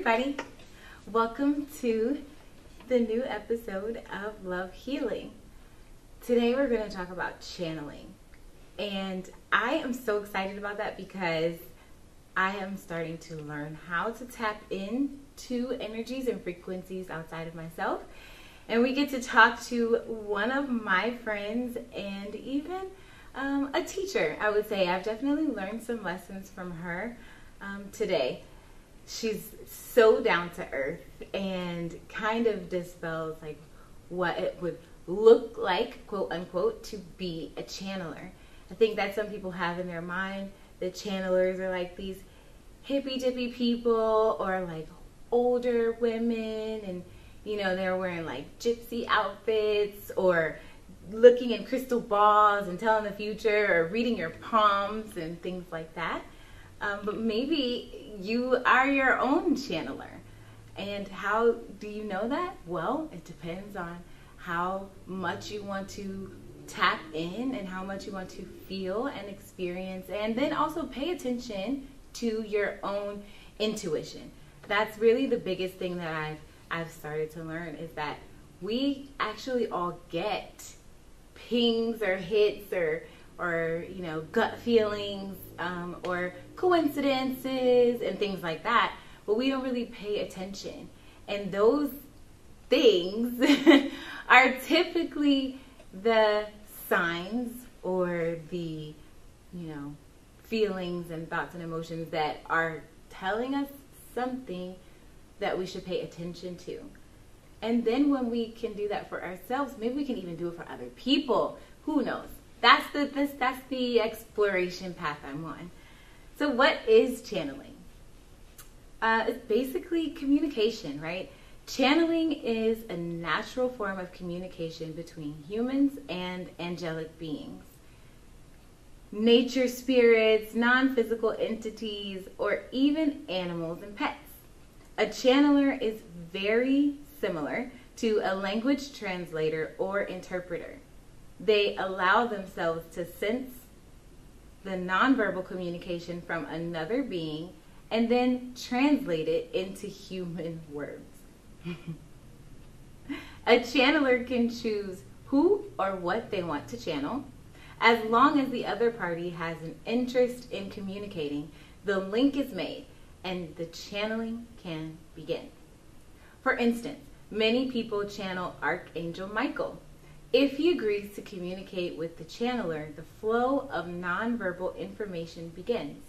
everybody. Welcome to the new episode of Love Healing. Today we're going to talk about channeling. And I am so excited about that because I am starting to learn how to tap into energies and frequencies outside of myself. And we get to talk to one of my friends and even a teacher, I would say. I've definitely learned some lessons from her today. She's so down to earth and kind of dispels like what it would look like, quote unquote, to be a channeler. I think that some people have in their mind that channelers are like these hippy dippy people or like older women, and you know, they're wearing like gypsy outfits or looking in crystal balls and telling the future or reading your palms and things like that. But maybe you are your own channeler. And how do you know that? Well, it depends on how much you want to tap in and how much you want to feel and experience, and then also pay attention to your own intuition. That's really the biggest thing that I've started to learn, is that we actually all get pings or hits or you know, gut feelings or coincidences and things like that, but we don't really pay attention. And those things are typically the signs or the, you know, feelings and thoughts and emotions that are telling us something that we should pay attention to. And then when we can do that for ourselves, maybe we can even do it for other people. Who knows? That's the exploration path I'm on. So what is channeling? It's basically communication, right? Channeling is a natural form of communication between humans and angelic beings, nature spirits, non-physical entities, or even animals and pets. A channeler is very similar to a language translator or interpreter. They allow themselves to sense the nonverbal communication from another being and then translate it into human words. A channeler can choose who or what they want to channel. As long as the other party has an interest in communicating, the link is made and the channeling can begin. For instance, many people channel Archangel Michael. If he agrees to communicate with the channeler, the flow of nonverbal information begins.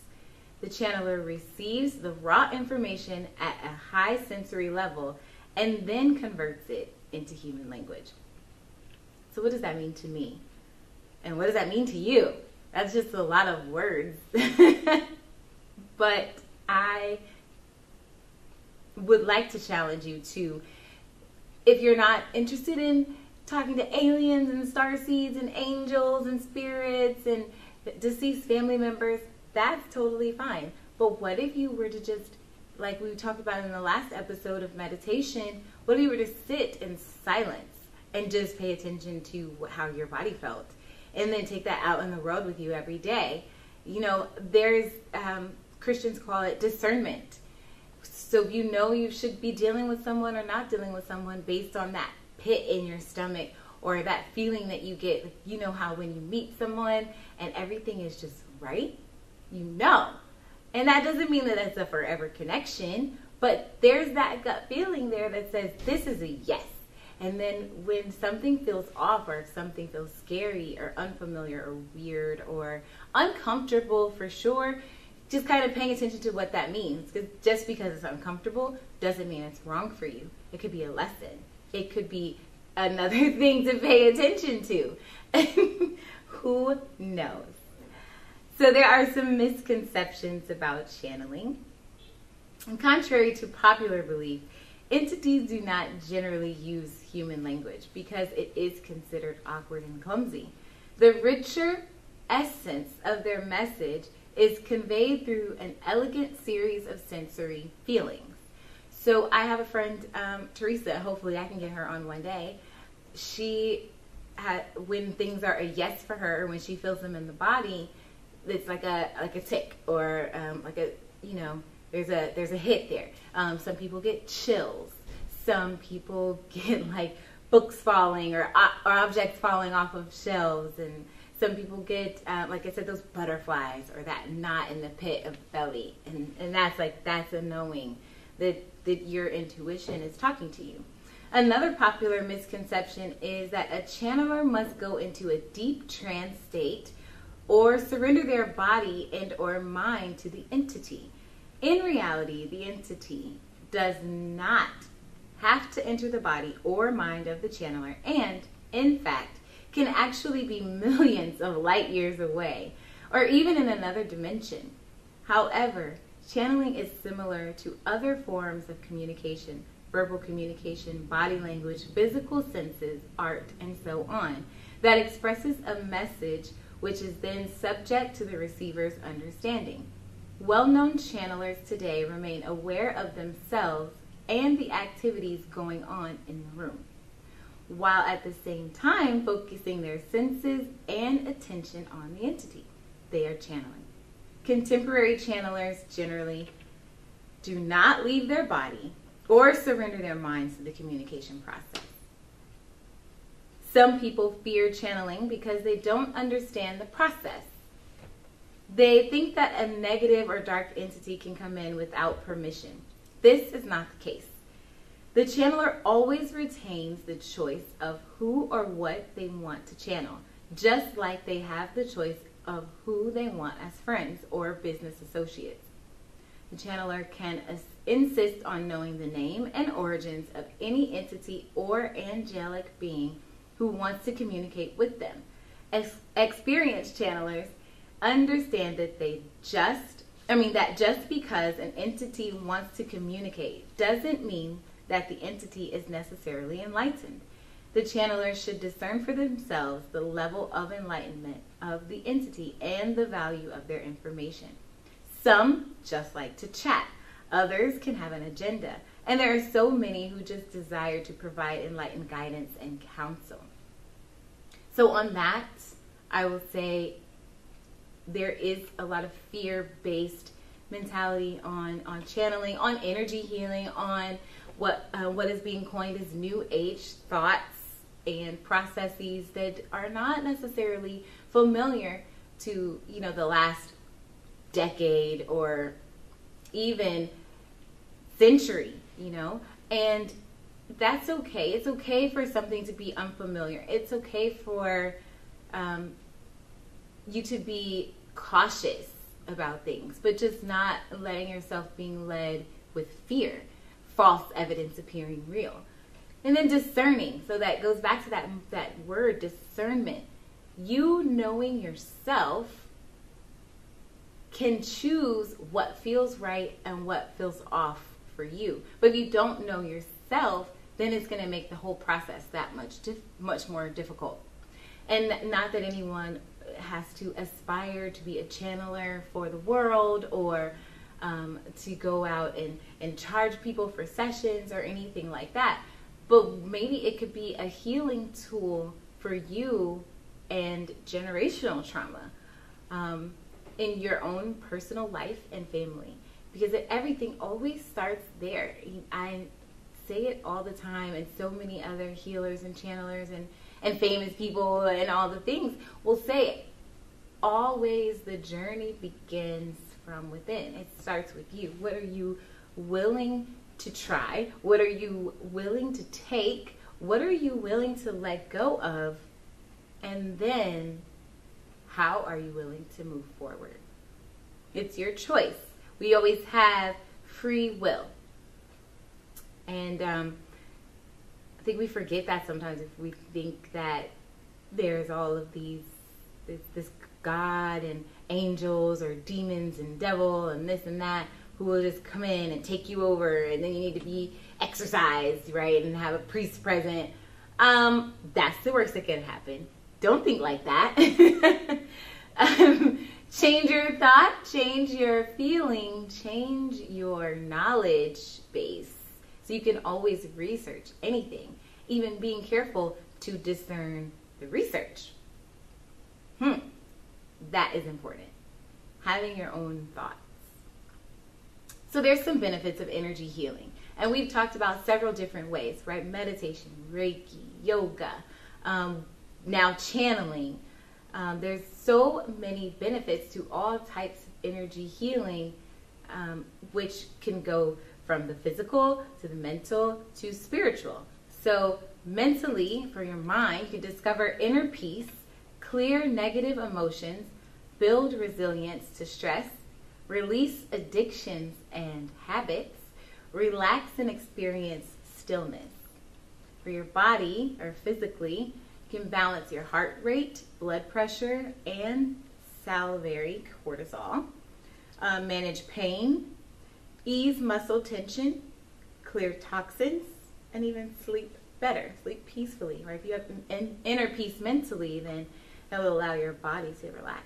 The channeler receives the raw information at a high sensory level and then converts it into human language. So what does that mean to me? And what does that mean to you? That's just a lot of words. But I would like to challenge you to, if you're not interested in talking to aliens and starseeds and angels and spirits and deceased family members, that's totally fine. But what if you were to just, like we talked about in the last episode of meditation, what if you were to sit in silence and just pay attention to how your body felt, and then take that out in the world with you every day? You know, there's, Christians call it discernment. So you know you should be dealing with someone or not dealing with someone based on that pit in your stomach or that feeling that you get. You know how when you meet someone and everything is just right, you know. And that doesn't mean that it's a forever connection, but there's that gut feeling there that says this is a yes. And then when something feels off, or if something feels scary or unfamiliar or weird or uncomfortable, for sure, just kind of paying attention to what that means. Because just because it's uncomfortable doesn't mean it's wrong for you. It could be a lesson. It could be another thing to pay attention to. Who knows? So there are some misconceptions about channeling. And contrary to popular belief, entities do not generally use human language because it is considered awkward and clumsy. The richer essence of their message is conveyed through an elegant series of sensory feelings. So I have a friend, Teresa, hopefully I can get her on one day. She had, when things are a yes for her, when she feels them in the body, it's like a tick or like a, you know, There's a hit there. Some people get chills. Some people get like books falling or objects falling off of shelves, and some people get, like I said, those butterflies or that knot in the pit of the belly, and that's a knowing that your intuition is talking to you. Another popular misconception is that a channeler must go into a deep trance state or surrender their body and or mind to the entity. In reality, the entity does not have to enter the body or mind of the channeler, and in fact can actually be millions of light years away or even in another dimension. However, channeling is similar to other forms of communication: verbal communication, body language, physical senses, art, and so on, that expresses a message which is then subject to the receiver's understanding. Well-known channelers today remain aware of themselves and the activities going on in the room, while at the same time focusing their senses and attention on the entity they are channeling. Contemporary channelers generally do not leave their body or surrender their minds to the communication process. Some people fear channeling because they don't understand the process. They think that a negative or dark entity can come in without permission. This is not the case. The channeler always retains the choice of who or what they want to channel, just like they have the choice of who they want as friends or business associates. The channeler can insist on knowing the name and origins of any entity or angelic being who wants to communicate with them. Experienced channelers understand that that just because an entity wants to communicate doesn't mean that the entity is necessarily enlightened. The channeler should discern for themselves the level of enlightenment of the entity and the value of their information. Some just like to chat. Others can have an agenda. And there are so many who just desire to provide enlightened guidance and counsel. So on that, I will say there is a lot of fear-based mentality on channeling, on energy healing, on what is being coined as new age thoughts and processes that are not necessarily familiar to, the last decade or even century, and that's okay. It's okay for something to be unfamiliar. It's okay for you to be cautious about things, but just not letting yourself being led with fear, false evidence appearing real. And then discerning, so that goes back to that word, discernment. You knowing yourself can choose what feels right and what feels off for you. But if you don't know yourself, then it's going to make the whole process that much more difficult. And not that anyone has to aspire to be a channeler for the world or to go out and charge people for sessions or anything like that. But maybe it could be a healing tool for you and generational trauma in your own personal life and family. Because everything always starts there. I say it all the time, and so many other healers and channelers and famous people and all the things will say it. Always the journey begins from within. It starts with you. What are you willing to try? What are you willing to take? What are you willing to let go of? And then how are you willing to move forward? It's your choice. We always have free will. And I think we forget that sometimes if we think that there's all of this God and angels or demons and devil and this and that who will just come in and take you over, and then you need to be exorcised, right, and have a priest present. That's the worst that can happen. Don't think like that. Change your thought, change your feeling, change your knowledge base. So you can always research anything, even being careful to discern the research. That is important. Having your own thoughts. So there's some benefits of energy healing. And we've talked about several different ways, right? Meditation, Reiki, yoga, now channeling. There's so many benefits to all types of energy healing, which can go from the physical to the mental to spiritual. So mentally, for your mind, you can discover inner peace, clear negative emotions, build resilience to stress, release addictions and habits, relax and experience stillness. For your body, or physically, you can balance your heart rate, blood pressure, and salivary cortisol, manage pain, ease muscle tension, clear toxins, and even sleep better, sleep peacefully. Right? If you have inner peace mentally, then that will allow your body to relax.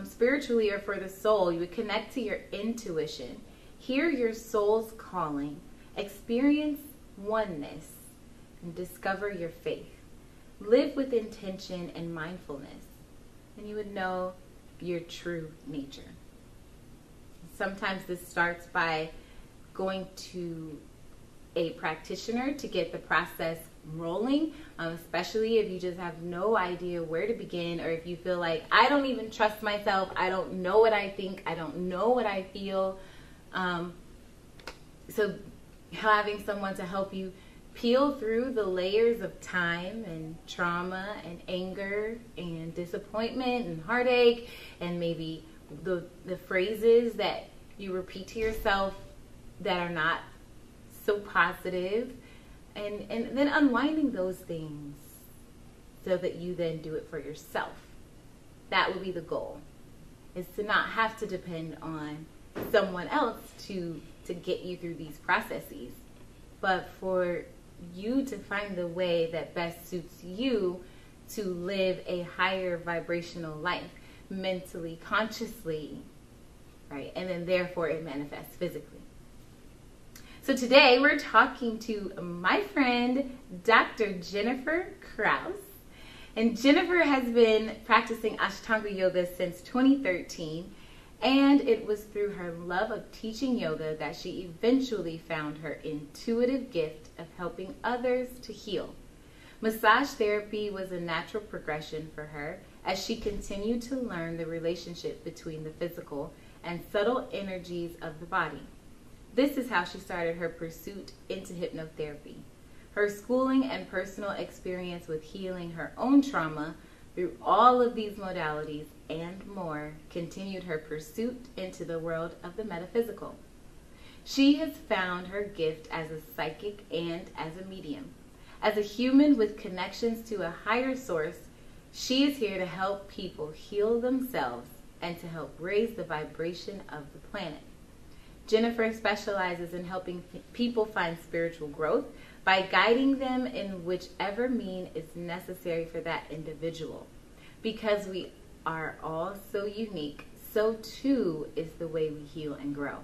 Spiritually, or for the soul, you would connect to your intuition, hear your soul's calling, experience oneness, and discover your faith. Live with intention and mindfulness, and you would know your true nature. Sometimes this starts by going to a practitioner to get the process rolling, especially if you just have no idea where to begin, or if you feel like, I don't even trust myself, I don't know what I think, I don't know what I feel. So having someone to help you peel through the layers of time and trauma and anger and disappointment and heartache, and maybe the phrases that you repeat to yourself that are not so positive, and then unwinding those things so that you then do it for yourself. That would be the goal, is to not have to depend on someone else to get you through these processes, but for you to find the way that best suits you to live a higher vibrational life, mentally, consciously, right? And then therefore it manifests physically. So today we're talking to my friend, Dr. Jenifer Krause. And Jenifer has been practicing Ashtanga Yoga since 2013. And it was through her love of teaching yoga that she eventually found her intuitive gift of helping others to heal. Massage therapy was a natural progression for her as she continued to learn the relationship between the physical and subtle energies of the body. This is how she started her pursuit into hypnotherapy. Her schooling and personal experience with healing her own trauma through all of these modalities and more continued her pursuit into the world of the metaphysical. She has found her gift as a psychic and as a medium. As a human with connections to a higher source, she is here to help people heal themselves and to help raise the vibration of the planet. Jenifer specializes in helping people find spiritual growth by guiding them in whichever mean is necessary for that individual. Because we are all so unique, so too is the way we heal and grow.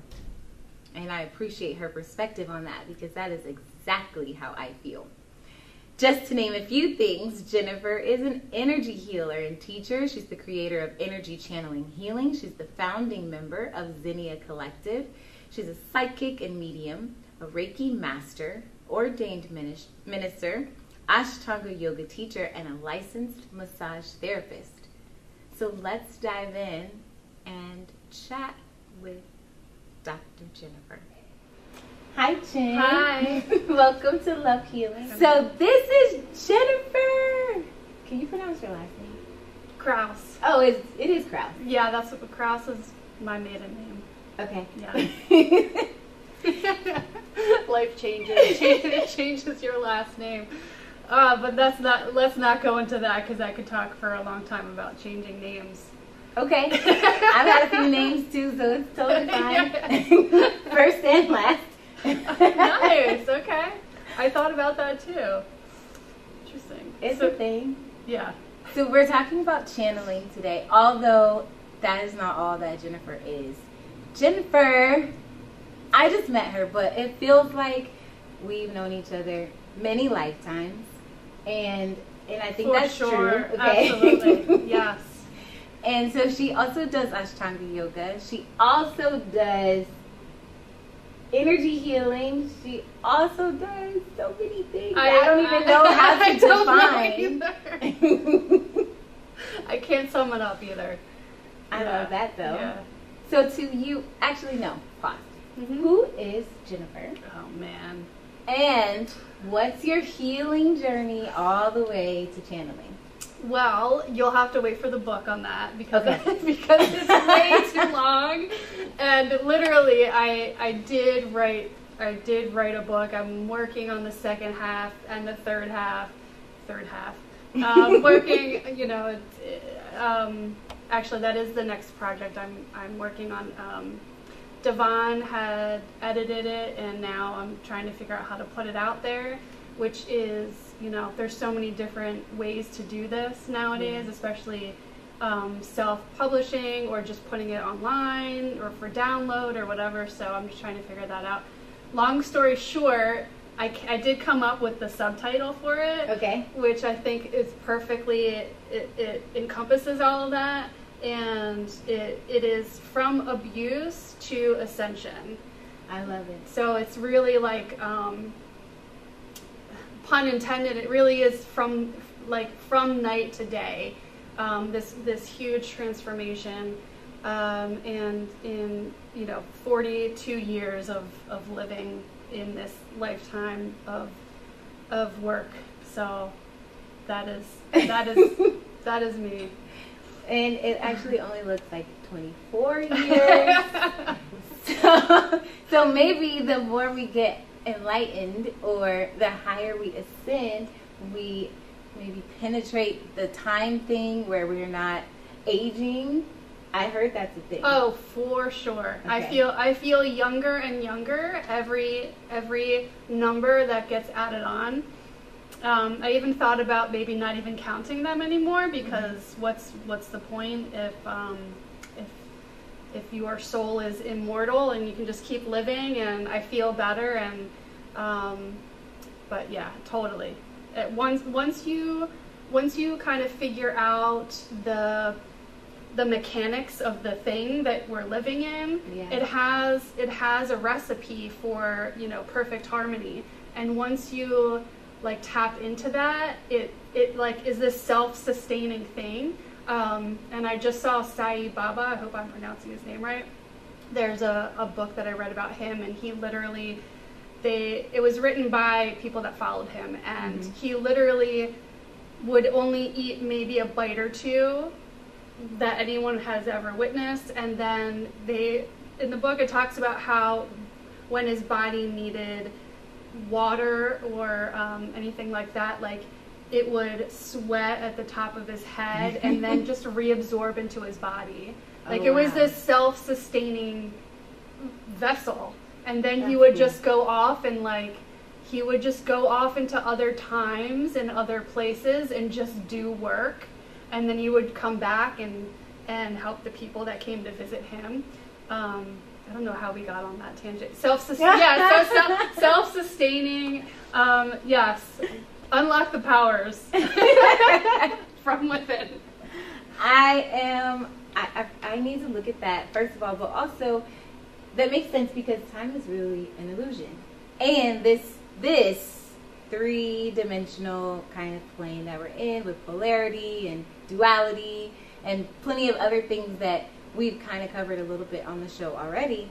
And I appreciate her perspective on that, because that is exactly how I feel. Just to name a few things, Jenifer is an energy healer and teacher. She's the creator of Energy Channeling Healing. She's the founding member of Xenia Collective. She's a psychic and medium, a Reiki master, ordained minister, Ashtanga yoga teacher, and a licensed massage therapist. So let's dive in and chat with Dr. Jenifer. Hi, Jen. Hi. Welcome to Love Healing. So this is Jenifer. Can you pronounce your last name? Krause. Oh, it is Krause. Yeah, that's what Krause is my maiden name. Okay. Yeah. Life changes. It changes your last name. But let's not go into that, because I could talk for a long time about changing names. Okay. I've had a few names too, so it's totally fine. First and last. Nice. Okay. I thought about that too. Interesting. It's a thing. Yeah. So we're talking about channeling today, although that is not all that Jenifer is. Jenifer, I just met her, but it feels like we've known each other many lifetimes, and I think that's sure. true. Okay. Absolutely. Yes. And so she also does Ashtanga yoga. She also does energy healing. She also does so many things. I don't even know how to define. I can't sum it up either. I love that though. Yeah. So to you, actually no, pause. Mm-hmm. Who is Jenifer? Oh man. And what's your healing journey all the way to channeling? Well, you'll have to wait for the book on that because because it's way too long. And literally, I did write a book. I'm working on the second half and the third half. Working, actually, that is the next project I'm working on. Devon had edited it, and now I'm trying to figure out how to put it out there, which is, there's so many different ways to do this nowadays, especially self-publishing or just putting it online or for download or whatever, so I'm just trying to figure that out. Long story short, I did come up with the subtitle for it, which I think is perfectly, it encompasses all of that. And it is from abuse to ascension. I love it. So it's really like, pun intended, it really is from night to day. This huge transformation, and in 42 years of living in this lifetime of work. So that is me. And it actually only looks like 24 years. So maybe the more we get enlightened or the higher we ascend, we maybe penetrate the time thing where we're not aging. I heard that's a thing. Oh, for sure. Okay. I feel younger and younger every number that gets added on. I even thought about maybe not even counting them anymore, because what's the point if your soul is immortal and you can just keep living, and I feel better, and but yeah, totally. Once you kind of figure out the mechanics of the thing that we're living in, it has a recipe for perfect harmony, and once you tap into that, it is this self-sustaining thing. And I just saw Sai Baba, I hope I'm pronouncing his name right. There's a book that I read about him, and he literally, it was written by people that followed him, and he literally would only eat maybe a bite or two that anyone has ever witnessed, and then in the book it talks about how when his body needed water or anything like that, it would sweat at the top of his head and then just reabsorb into his body. It was this self-sustaining vessel. And then he would just go off, and he would just go off into other times and other places and just do work. And then he would come back and help the people that came to visit him. I don't know how we got on that tangent. Self-sustaining. Yes. Unlock the powers from within. I need to look at that, first of all, but also that makes sense because time is really an illusion. And this three-dimensional kind of plane that we're in with polarity and duality and plenty of other things that we've kind of covered a little bit on the show already,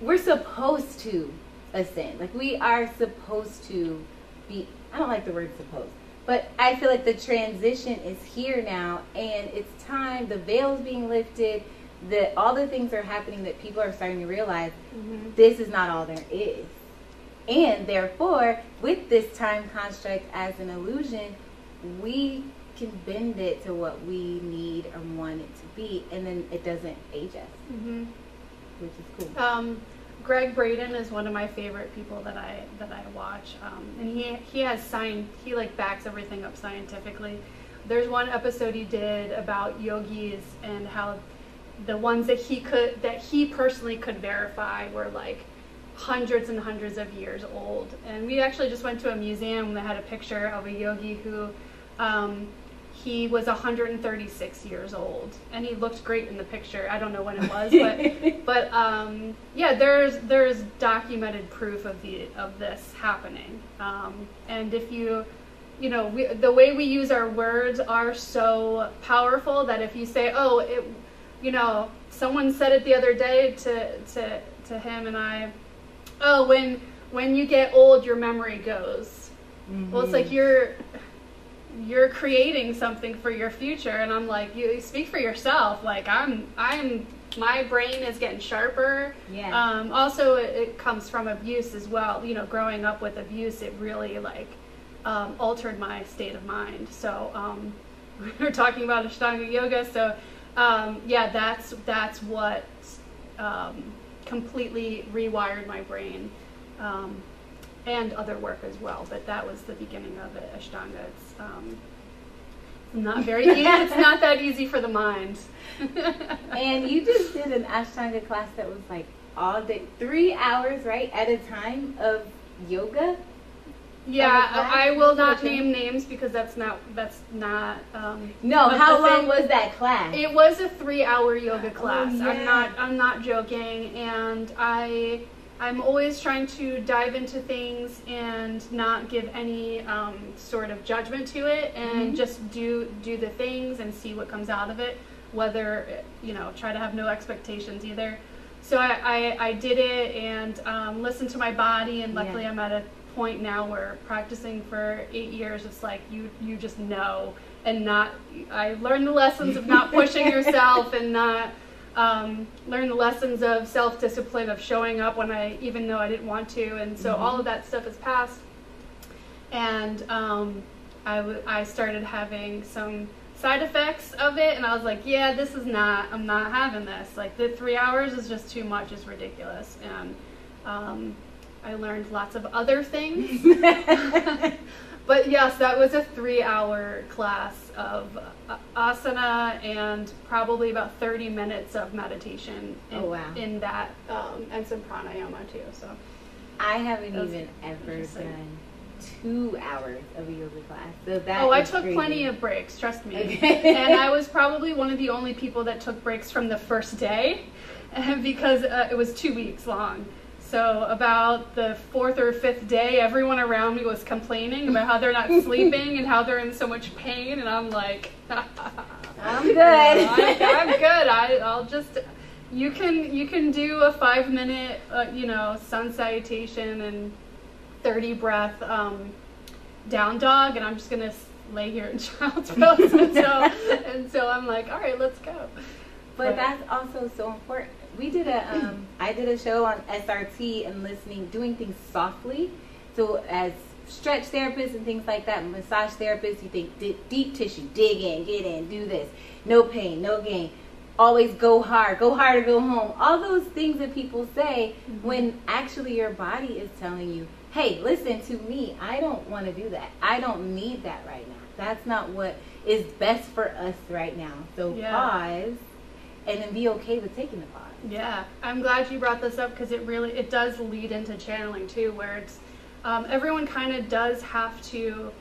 we're supposed to ascend. We are supposed to be, I don't like the word supposed, but I feel like the transition is here now, and it's time. The veil is being lifted. All the things are happening that people are starting to realize this is not all there is. And therefore, with this time construct as an illusion, we can bend it to what we need or want it to be, and then it doesn't age us, which is cool. Greg Braden is one of my favorite people that I watch, and he backs everything up scientifically. There's one episode he did about yogis and how the ones that he personally could verify were hundreds and hundreds of years old. And we actually just went to a museum that had a picture of a yogi who he was 136 years old, and he looked great in the picture. I don't know when it was, but yeah, there's documented proof of this happening. And if you know, the way we use our words are so powerful that if you say, oh, you know, someone said it the other day to him and I, oh, when you get old, your memory goes. Mm-hmm. Well, it's like you're creating something for your future, and I'm like, you speak for yourself. Like my brain is getting sharper. Yeah. Also, it comes from abuse as well. You know, growing up with abuse, it really like altered my state of mind. So we were talking about Ashtanga yoga. So yeah, that's what completely rewired my brain. And other work as well, but that was the beginning of it. Ashtanga, it's not very easy. It's not that easy for the mind. And you just did an Ashtanga class that was like all day, 3 hours, right, at a time of yoga. Yeah, I will not name names because that's not. No, how long was that class? It was a 3-hour yoga class. Oh, yeah. I'm not joking, and I'm always trying to dive into things and not give any sort of judgment to it, and just do the things and see what comes out of it. Whether, you know, try to have no expectations either. So I did it and listened to my body, and luckily I'm at a point now where practicing for 8 years, it's like you just know, and not. I learned the lessons of not pushing yourself and not. Learn the lessons of self-discipline, of showing up when even though I didn't want to, and so all of that stuff is past. And I started having some side effects of it, and I was like, yeah, I'm not having this. Like the 3 hours is just too much. It's ridiculous. And I learned lots of other things. But yes, that was a 3-hour class of asana and probably about 30 minutes of meditation in that, and some pranayama too. So I haven't even ever done 2 hours of a yoga class. So that I took plenty of breaks, trust me. Okay. And I was probably one of the only people that took breaks from the first day, because it was 2 weeks long. So about the 4th or 5th day, everyone around me was complaining about how they're not sleeping and how they're in so much pain, and I'm like, I'm good. I'm good. I'll just, you can do a 5-minute, sun salutation and 30 breath down dog, and I'm just gonna lay here in child's pose. and so I'm like, all right, let's go. But that's also so important. We did I did a show on SRT and doing things softly. So as stretch therapists and things like that, massage therapists, you think deep tissue, dig in, get in, do this. No pain, no gain. Always go hard or go home. All those things that people say when actually your body is telling you, hey, listen to me. I don't want to do that. I don't need that right now. That's not what is best for us right now. So pause and then be okay with taking the pause. Yeah, I'm glad you brought this up because it does lead into channeling too, where it's everyone kind of does have to,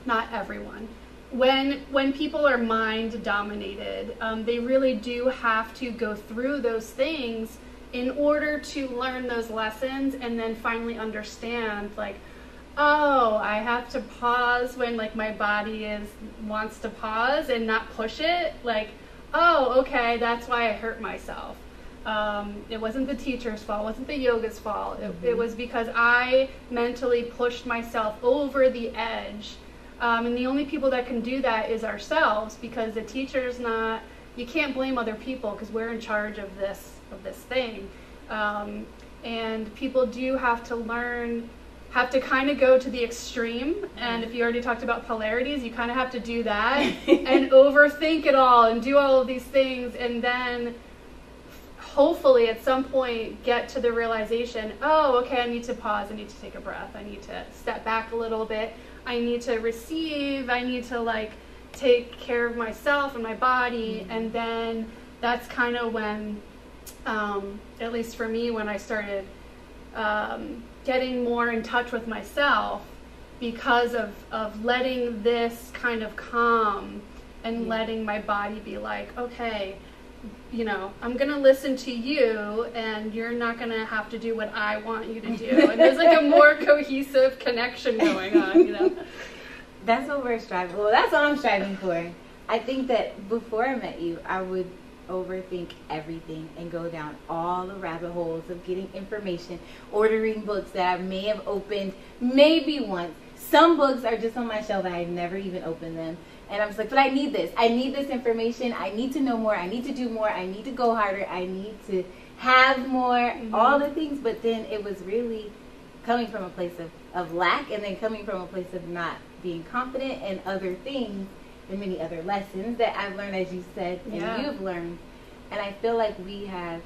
not everyone. When people are mind dominated, they really do have to go through those things in order to learn those lessons and then finally understand, like, oh, I have to pause when like my body wants to pause and not push it. Like, oh, okay, that's why I hurt myself. It wasn't the teacher's fault, it wasn't the yoga's fault. It was because I mentally pushed myself over the edge. And the only people that can do that is ourselves, because the teacher's not, you can't blame other people because we're in charge of this thing. And people do have to learn, have to kind of go to the extreme. And if you already talked about polarities, you kind of have to do that and overthink it all and do all of these things, and then hopefully at some point get to the realization, oh, okay, I need to pause, I need to take a breath, I need to step back a little bit, I need to receive, I need to like take care of myself and my body. And then that's kind of when, at least for me, when I started getting more in touch with myself, because of letting this kind of calm and letting my body be like, okay, I'm going to listen to you, and you're not going to have to do what I want you to do. And there's like a more cohesive connection going on, That's what we're striving. Well, that's what I'm striving for. I think that before I met you, I would overthink everything and go down all the rabbit holes of getting information, ordering books that I may have opened maybe once. Some books are just on my shelf and I never even opened them. And I'm just like, but I need this. I need this information. I need to know more. I need to do more. I need to go harder. I need to have more, all the things. But then it was really coming from a place of lack, and then coming from a place of not being confident, and other things, and many other lessons that I've learned, as you said, and you've learned. And I feel like I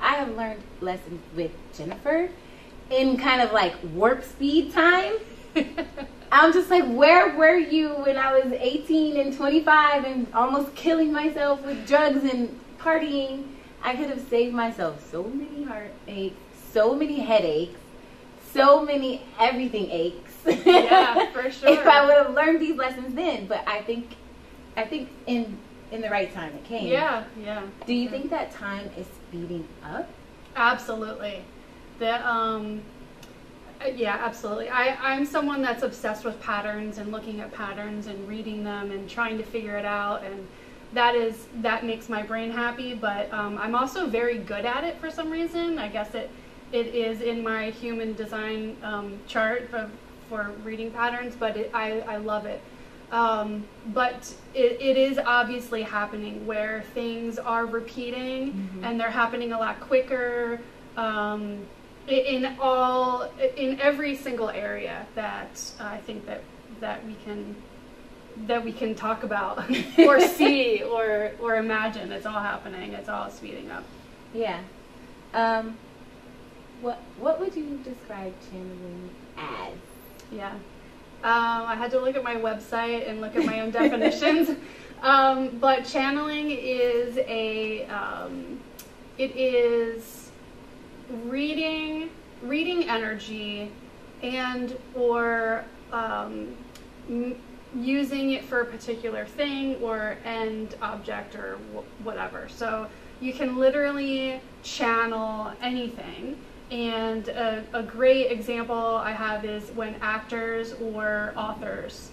have learned lessons with Jenifer in kind of like warp speed time. I'm just like, where were you when I was 18 and 25 and almost killing myself with drugs and partying? I could have saved myself so many heartaches, so many headaches, so many everything aches. Yeah, for sure. If I would have learned these lessons then. But I think in the right time it came. Yeah. Do you think that time is speeding up? Absolutely. Yeah, absolutely. I'm someone that's obsessed with patterns and looking at patterns and reading them and trying to figure it out, and that makes my brain happy. But I'm also very good at it for some reason. I guess it is in my human design chart for reading patterns, but I love it. But it is obviously happening where things are repeating, and they're happening a lot quicker. In every single area that I think that we can talk about or see or imagine, it's all happening. It's all speeding up. Yeah. What would you describe channeling as? Yeah. I had to look at my website and look at my own definitions. But channeling is it is reading energy and or using it for a particular thing or end object or whatever. So you can literally channel anything. And a great example I have is when actors or authors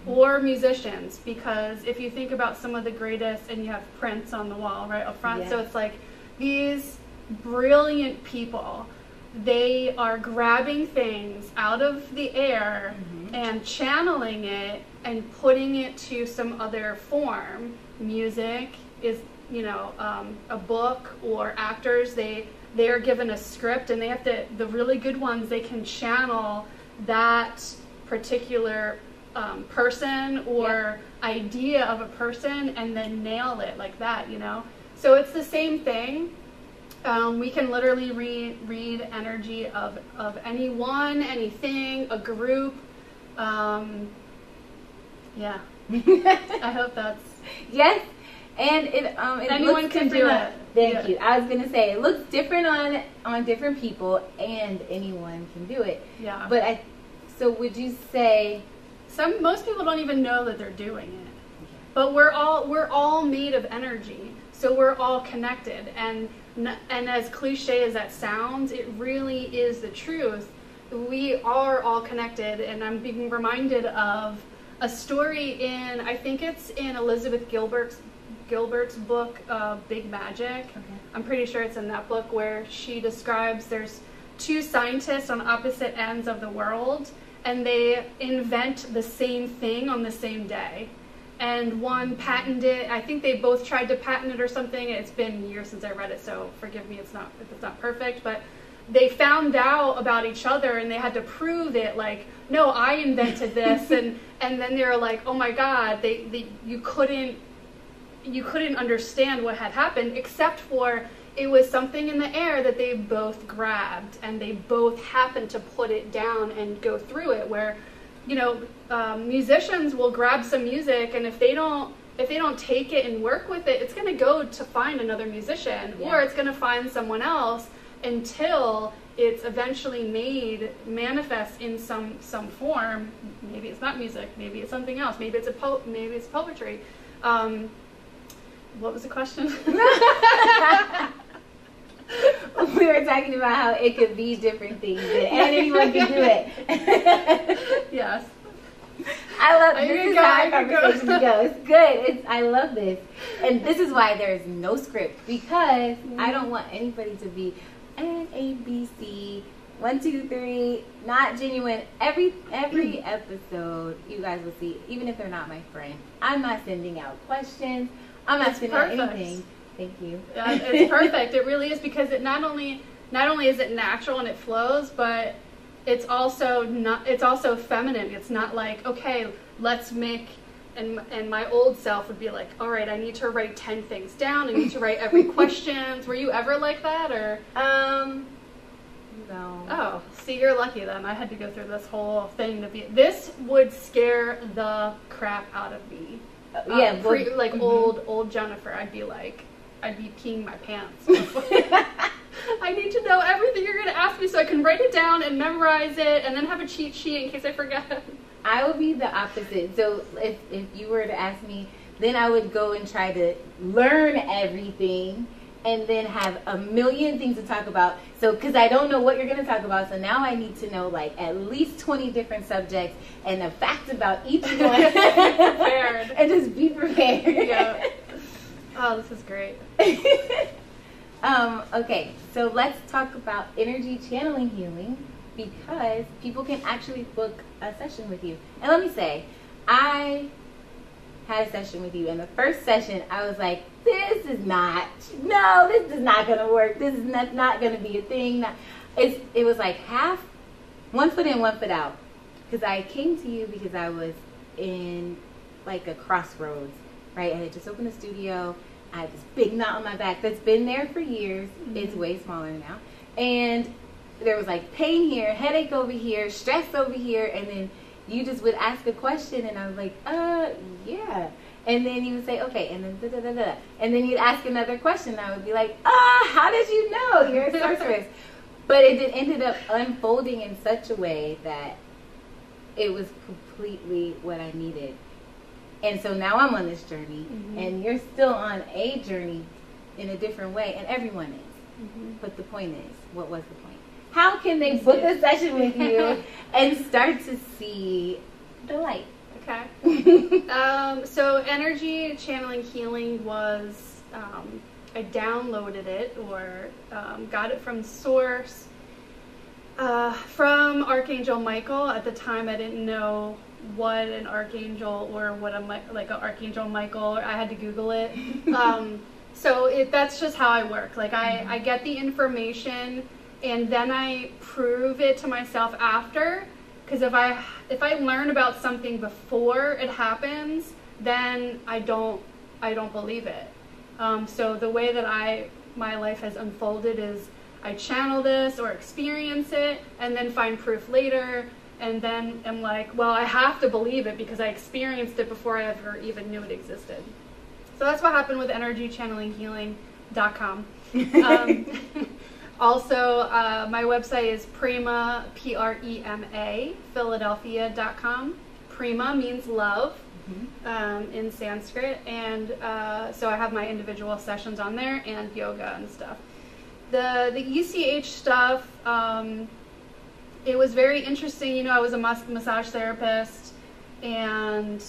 or musicians, because if you think about some of the greatest, and you have Prince on the wall right up front, so it's like these brilliant people, they are grabbing things out of the air and channeling it and putting it to some other form. Music is, a book, or actors, they are given a script, and they have to, the really good ones, they can channel that particular person or idea of a person and then nail it like that, So it's the same thing. We can literally read energy of anyone, anything, a group. Yeah. I hope that's... Yes. And it anyone can do it. Thank you. I was gonna say it looks different on different people, and anyone can do it. Yeah. But so would you say most people don't even know that they're doing it, but we're all made of energy, so we're all connected. And as cliche as that sounds, it really is the truth. We are all connected, and I'm being reminded of a story I think it's in Elizabeth Gilbert's book, Big Magic. Okay. I'm pretty sure it's in that book, where she describes there's two scientists on opposite ends of the world, and they invent the same thing on the same day. And one patented it. I think they both tried to patent it or something. It's been years since I read it, so forgive me if it's not perfect, but they found out about each other, and they had to prove it, like, no, I invented this, and then they were like, oh my God, you couldn't understand what had happened, except for it was something in the air that they both grabbed, and they both happened to put it down and go through it. Where, musicians will grab some music, and if they don't take it and work with it, it's going to go to find another musician, or it's going to find someone else until it's eventually manifest in some form. Maybe it's not music, maybe it's something else, maybe it's poetry. What was the question? We were talking about how it could be different things and anyone can do it. Yes. I love this is how our conversation goes. Good. I love this. And this is why there's no script, because I don't want anybody to be an ABC 1, 2, 3, not genuine. Every episode you guys will see, even if they're not my friend, I'm not sending out questions. I'm not sending out anything. Thank you. Yeah, it's perfect. It really is, because it not only is it natural and it flows, but it's also feminine. It's not like, okay, let's make, and my old self would be like, all right, I need to write 10 things down. I need to write every question. Were you ever like that, or? No. Oh, see, you're lucky then. I had to go through this whole thing to be. This would scare the crap out of me. Yeah, old Jenifer. I'd be peeing my pants. I need to know everything you're going to ask me so I can write it down and memorize it, and then have a cheat sheet in case I forget. I would be the opposite. So if you were to ask me, then I would go and try to learn everything and then have a million things to talk about. So, because I don't know what you're going to talk about, so now I need to know like at least 20 different subjects and the facts about each one. Prepared. And just be prepared. Yeah. Oh, this is great. Okay, so let's talk about energy channeling healing, because people can actually book a session with you. And let me say, I had a session with you, and the first session I was like, this is not going to work. This is not going to be a thing. It was like half, 1 foot in, 1 foot out. Because I came to you because I was in like a crossroads, right? I had just opened a studio. I had this big knot on my back that's been there for years. Mm-hmm. It's way smaller now. And there was like pain here, headache over here, stress over here, and then you just would ask a question, and I was like, yeah. And then you would say, okay, and then da-da-da-da. And then you'd ask another question, and I would be like, how did you know? You're a sorceress. But it ended up unfolding in such a way that it was completely what I needed. And so now I'm on this journey, mm-hmm. and you're still on a journey in a different way, and everyone is. Mm-hmm. But the point is, what was the point? How can they book a session with you and start to see the light? Okay. So energy channeling healing was, I downloaded it or got it from source from Archangel Michael. At the time, I didn't know what an archangel or what an Archangel Michael. I had to Google it. So that's just how I work. Like I get the information, and then I prove it to myself after. Because if I learn about something before it happens, then I don't believe it. So the way that my life has unfolded is I channel this or experience it, and then find proof later, and then I'm like, well, I have to believe it because I experienced it before I ever even knew it existed. So that's what happened with energychannelinghealing.com. Also, my website is Prema, Prema, Philadelphia.com. Prema means love, mm-hmm. In Sanskrit, and so I have my individual sessions on there and yoga and stuff. The ECH stuff, it was very interesting. You know, I was a massage therapist, and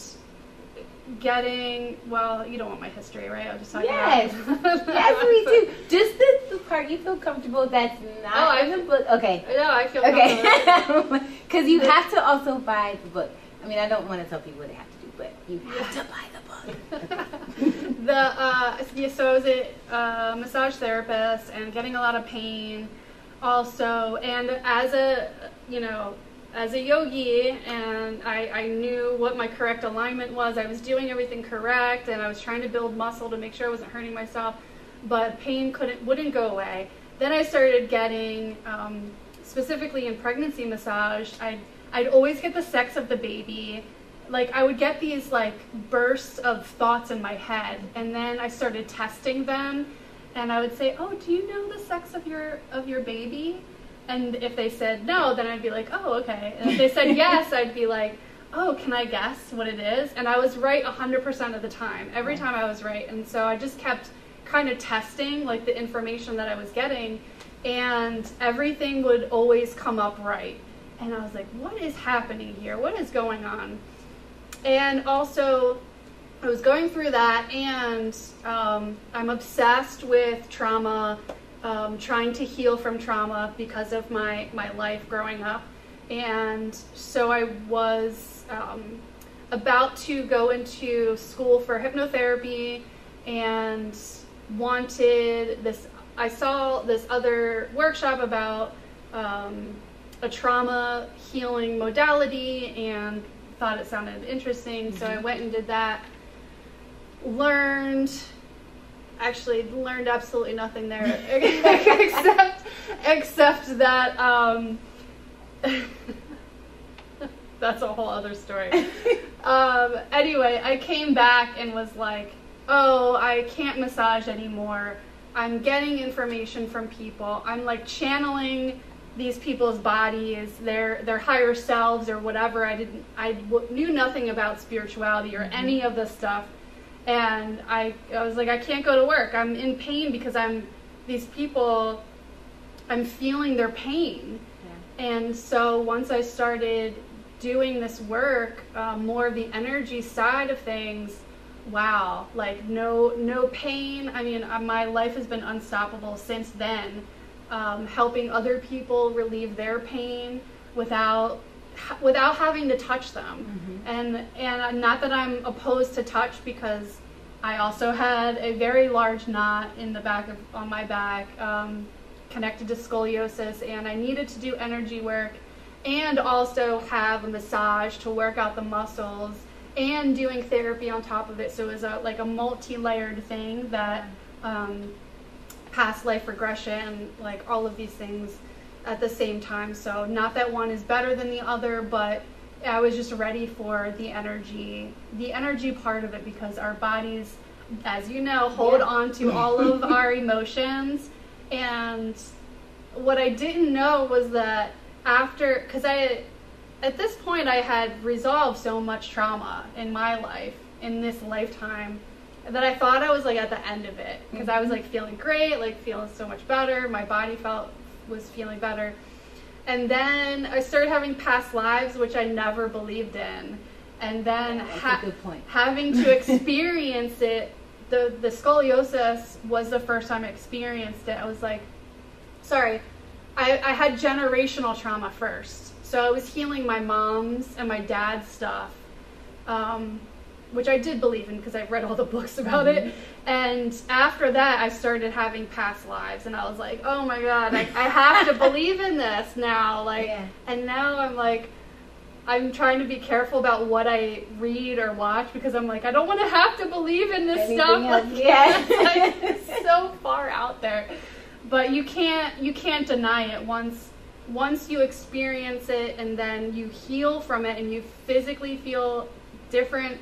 well, you don't want my history, right? I'll just talk about it. Yes, we do. Just the part you feel comfortable that's not in the book. Okay. No, I feel comfortable. Because you have to also buy the book. I mean, I don't want to tell people what they have to do, but you have to buy the book. So I was a massage therapist and getting a lot of pain also. And as a yogi, and I knew what my correct alignment was. I was doing everything correct, and I was trying to build muscle to make sure I wasn't hurting myself, but pain wouldn't go away. Then I started getting, specifically in pregnancy massage, I'd always get the sex of the baby. Like, I would get these, like, bursts of thoughts in my head, and then I started testing them, and I would say, oh, do you know the sex of your baby? And if they said no, then I'd be like, oh, okay. And if they said yes, I'd be like, oh, can I guess what it is? And I was right 100% of the time. Every time I was right. And so I just kept kind of testing like the information that I was getting, and everything would always come up right. And I was like, what is happening here? What is going on? And also, I was going through that, and I'm obsessed with trauma, trying to heal from trauma because of my life growing up. And so I was about to go into school for hypnotherapy, and wanted this. I saw this other workshop about a trauma healing modality and thought it sounded interesting. So I went and did that. Learned absolutely nothing there except that that's a whole other story. Anyway, I came back and was like, oh, I can't massage anymore. I'm getting information from people. I'm like channeling these people's bodies, their higher selves or whatever. I knew nothing about spirituality or any of this stuff. And I was like, I can't go to work. I'm in pain because these people, I'm feeling their pain. Yeah. And so once I started doing this work, more of the energy side of things, wow, like no pain. I mean, my life has been unstoppable since then, helping other people relieve their pain without having to touch them. And not that I'm opposed to touch, because I also had a very large knot in the back on my back, connected to scoliosis, and I needed to do energy work and also have a massage to work out the muscles and doing therapy on top of it. So it was like a multi-layered thing that past life regression, like all of these things at the same time. So not that one is better than the other, but I was just ready for the energy part of it, because our bodies, as you know, hold on to all of our emotions. And what I didn't know was that because at this point I had resolved so much trauma in my life, in this lifetime, that I thought I was like at the end of it, because I was like feeling great, like feeling so much better. My body was feeling better. And then I started having past lives, which I never believed in. And then having to experience it, the scoliosis was the first time I experienced it. I was like, I had generational trauma first. So I was healing my mom's and my dad's stuff, which I did believe in because I read all the books about it. And after that, I started having past lives, and I was like, oh my God, I have to believe in this now. And now I'm like, I'm trying to be careful about what I read or watch, because I'm like, I don't want to have to believe in this stuff. It's so far out there. But you can't deny it. Once you experience it, and then you heal from it, and you physically feel different,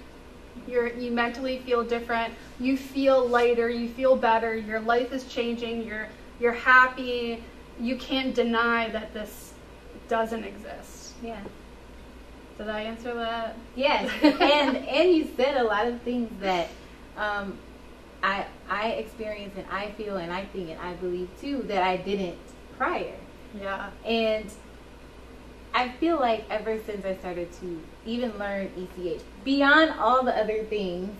you mentally feel different, you feel lighter, you feel better, your life is changing, you're happy. You can't deny that this doesn't exist. Yeah. Did I answer that? Yes. and you said a lot of things that I experience, and I feel, and I think, and I believe too, that I didn't prior. Yeah. And I feel like ever since I started to even learn ECH, beyond all the other things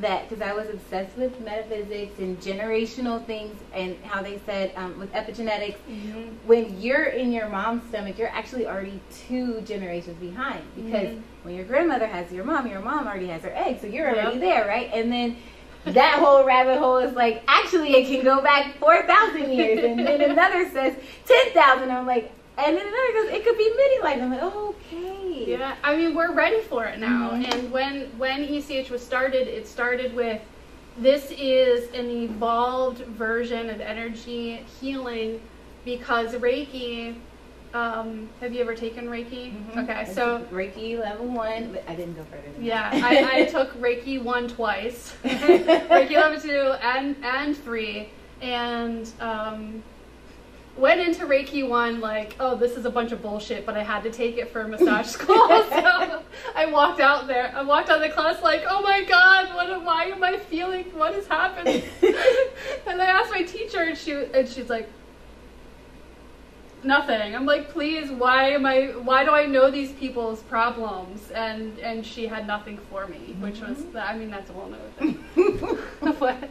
because I was obsessed with metaphysics and generational things, and how they said with epigenetics, when you're in your mom's stomach, you're actually already 2 generations behind, because when your grandmother has your mom already has her egg, so you're already there, right? And then that whole rabbit hole is like, actually it can go back 4,000 years, and then another says 10,000. I'm like, and then another goes, it could be many lives. I'm like, oh, okay. Yeah, I mean, we're ready for it now. And when ECH was started, it started with, this is an evolved version of energy healing, because Reiki, have you ever taken Reiki? Okay, so Reiki level 1, but I didn't go further than that. I took Reiki 1 twice, Reiki level 2 and 3, and went into Reiki 1 like, oh, this is a bunch of bullshit, but I had to take it for massage school. So I walked out of class like, oh my God, why am I feeling, what is happening? And I asked my teacher, and she's like, nothing. I'm like, please, why do I know these people's problems? And she had nothing for me, which was, I mean, that's a whole nother thing. But,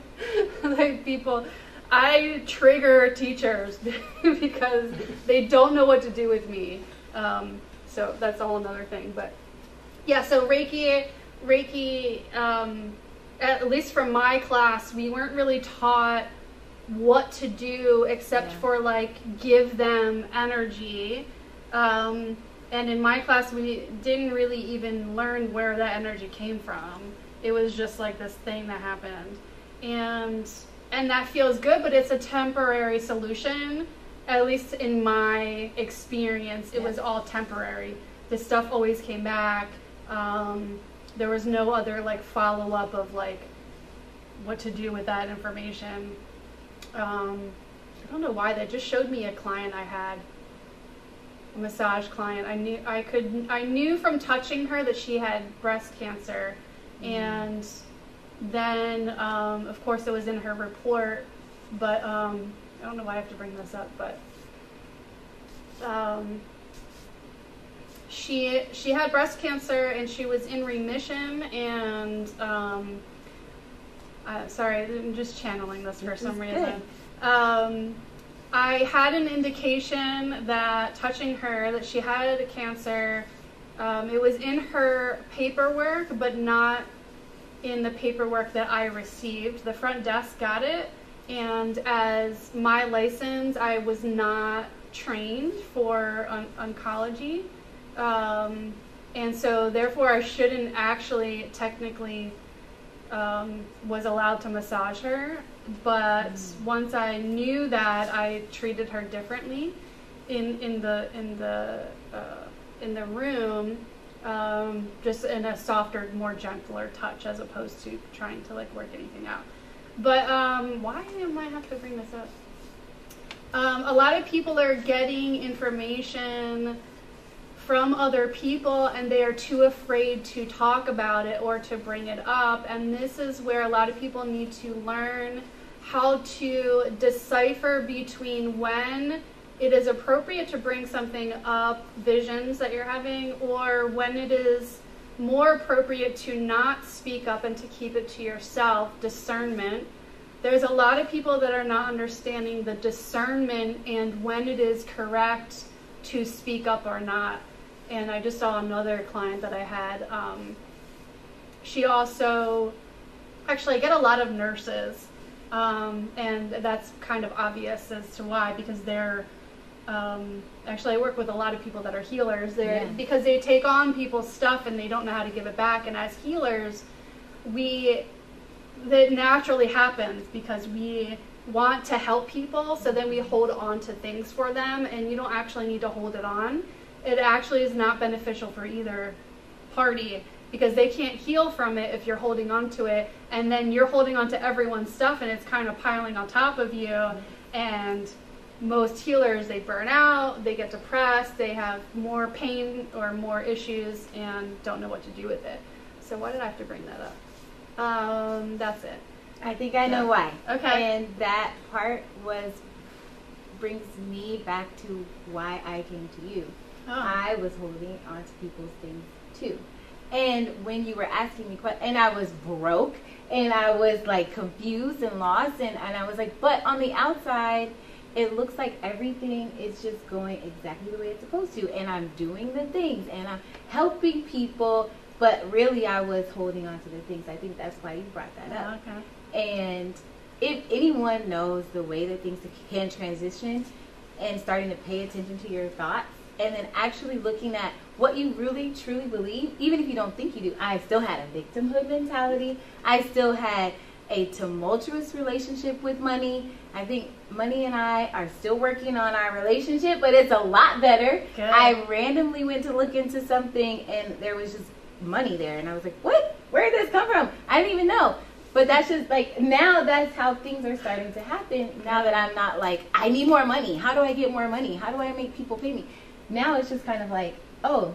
like, people, I trigger teachers because they don't know what to do with me. So that's a whole nother thing. But yeah, so Reiki, at least from my class, we weren't really taught what to do except for like give them energy. And in my class, we didn't really even learn where that energy came from. It was just like this thing that happened. And that feels good, but it's a temporary solution. At least in my experience, it was all temporary. The stuff always came back. There was no other like follow-up of like what to do with that information. I don't know why. That just showed me a client I had, a massage client. I knew from touching her that she had breast cancer, and then of course it was in her report. But I don't know why I have to bring this up, but she had breast cancer and she was in remission, and sorry, I'm just channeling this for some reason. I had an indication that touching her that she had cancer. It was in her paperwork, but not in the paperwork that I received. The front desk got it, and as my license, I was not trained for oncology, and so therefore I shouldn't actually technically was allowed to massage her. But once I knew that, I treated her differently in the room, just in a softer, more gentler touch, as opposed to trying to like work anything out. But why am I have to bring this up? A lot of people are getting information from other people, and they are too afraid to talk about it or to bring it up. And this is where a lot of people need to learn how to decipher between when it is appropriate to bring something up, visions that you're having, or when it is more appropriate to not speak up and to keep it to yourself, discernment. There's a lot of people that are not understanding the discernment and when it is correct to speak up or not. And I just saw another client that I had. She also, actually I get a lot of nurses, and that's kind of obvious as to why, because they're, actually I work with a lot of people that are healers. Because they take on people's stuff and they don't know how to give it back. And as healers, that naturally happens because we want to help people, so then we hold on to things for them, and you don't actually need to hold it on. It actually is not beneficial for either party, because they can't heal from it if you're holding on to it, and then you're holding on to everyone's stuff and it's kind of piling on top of you. And most healers, they burn out, they get depressed, they have more pain or more issues and don't know what to do with it. So why did I have to bring that up? That's it. I think I know why. Okay. And that part brings me back to why I came to you. Oh. I was holding on to people's things too. And when you were asking me questions, and I was broke, and I was like confused and lost, and I was like, but on the outside, it looks like everything is just going exactly the way it's supposed to, and I'm doing the things, and I'm helping people, but really I was holding on to the things. I think that's why you brought that up. Okay. And if anyone knows the way that things can transition, and starting to pay attention to your thoughts, and then actually looking at what you really truly believe, even if you don't think you do. I still had a victimhood mentality. I still had a tumultuous relationship with money. I think money and I are still working on our relationship, but it's a lot better. Good. I randomly went to look into something, and there was just money there, and I was like, what? Where did this come from? I didn't even know. But that's just like, now that's how things are starting to happen. Now that I'm not like, I need more money. How do I get more money? How do I make people pay me? Now it's just kind of like, oh,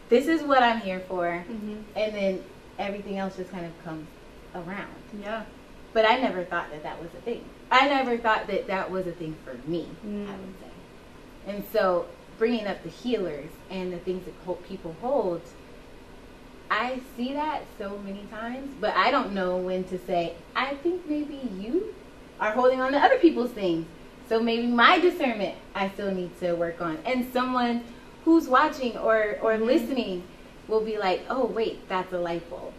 this is what I'm here for. And then everything else just kind of comes around. Yeah. But I never thought that that was a thing. I never thought that that was a thing for me, I would say. And so bringing up the healers and the things that people hold, I see that so many times, but I don't know when to say, I think maybe you are holding on to other people's things. So maybe my discernment I still need to work on. And someone who's watching or listening will be like, oh, wait, that's a light bulb.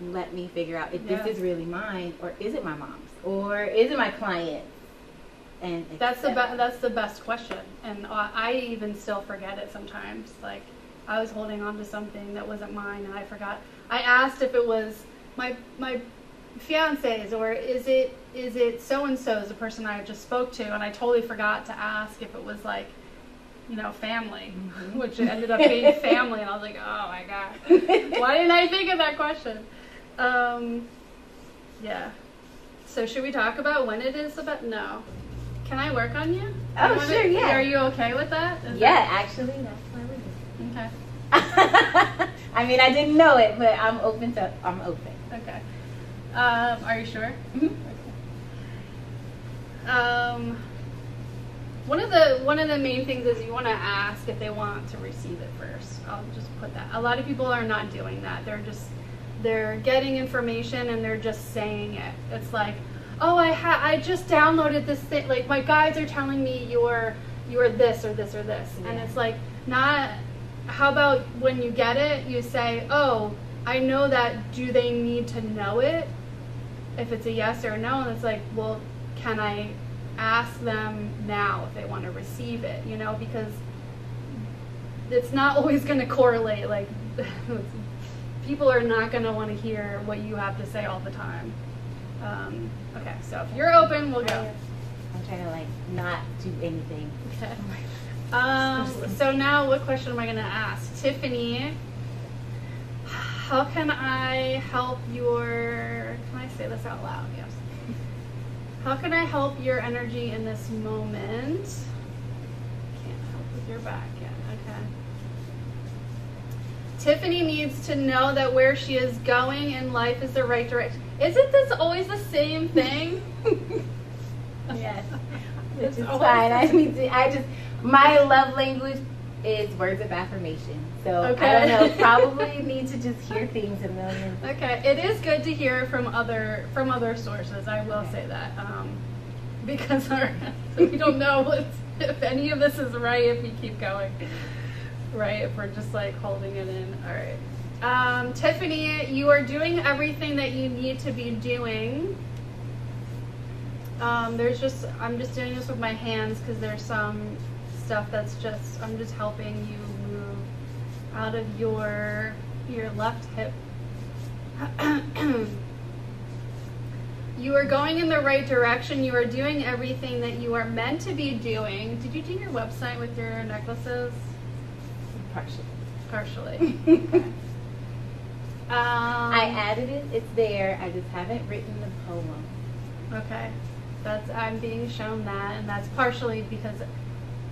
Let me figure out if this is really mine, or is it my mom's, or is it my client's? And that's the best question. And I even still forget it sometimes. Like, I was holding on to something that wasn't mine, and I forgot. I asked if it was my fiance's, or is it so and so's, the person I just spoke to, and I totally forgot to ask if it was like, you know, family, which ended up being family, and I was like, oh my god, why didn't I think of that question? Yeah. So should we talk about when it is about? No. Can I work on you? Oh, sure, yeah. Are you okay with that? Actually, that's why we're doing. Okay. I mean, I didn't know it, but I'm open. Okay. Are you sure? Okay. One of the main things is you want to ask if they want to receive it first. I'll just put that. A lot of people are not doing that. They're getting information and they're just saying it. It's like, oh, I just downloaded this thing. Like, my guides are telling me you're this or this or this, and it's like, not. How about when you get it, you say, oh, I know that. Do they need to know it? If it's a yes or a no, and it's like, well, can I ask them now if they want to receive it? You know, because it's not always going to correlate. Like, people are not going to want to hear what you have to say all the time. Okay, so if you're open, we'll go. I'm trying to, like, not do anything. Okay. So now, what question am I going to ask? Tiffany, how can I help your... Can I say this out loud? Yes. How can I help your energy in this moment? Can't help with your back yet. Okay. Tiffany needs to know that where she is going in life is the right direction. Isn't this always the same thing? Yes. Which is fine. My love language is words of affirmation. So I don't know, probably need to just hear things a million. Okay, it is good to hear from other sources. I will say that, because we don't know if any of this is right if we keep going. Right, if we're just like holding it in. All right, Tiffany, you are doing everything that you need to be doing. I'm just doing this with my hands because there's some stuff that's just, I'm just helping you move out of your left hip. You are going in the right direction. You are doing everything that you are meant to be doing. Did you do your website with your necklaces? Partially. Okay. I added it. It's there. I just haven't written the poem. Okay. I'm being shown that, and that's partially because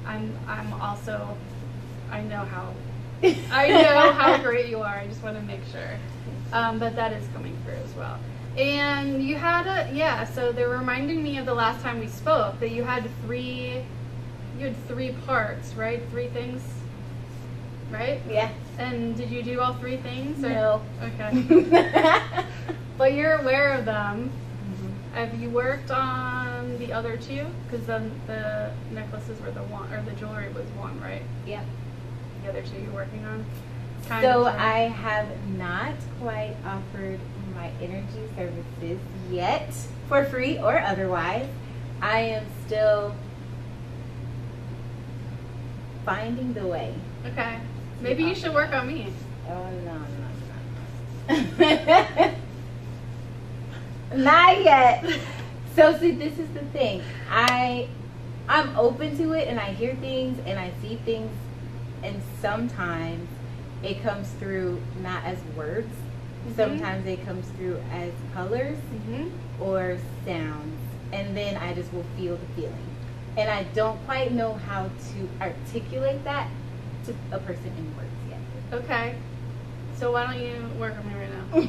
I'm also, I know how great you are. I just want to make sure. But that is coming through as well. And you had so they're reminding me of the last time we spoke that you had three parts, right? 3 things, right? Yeah. And did you do all 3 things? Or? No. Okay. But you're aware of them. Have you worked on the other 2? Because then the necklaces were the one, or the jewelry was one, right? Yeah. The other 2 you're working on? So I have not quite offered my energy services yet, for free or otherwise. I am still finding the way. Okay. Maybe you should work on me. Oh, no. Not yet. So see, this is the thing. I'm open to it, and I hear things and I see things, and sometimes it comes through not as words, Sometimes it comes through as colors or sounds, and then I just will feel the feeling. And I don't quite know how to articulate that to a person in words yet. Okay. So why don't you work with me right now?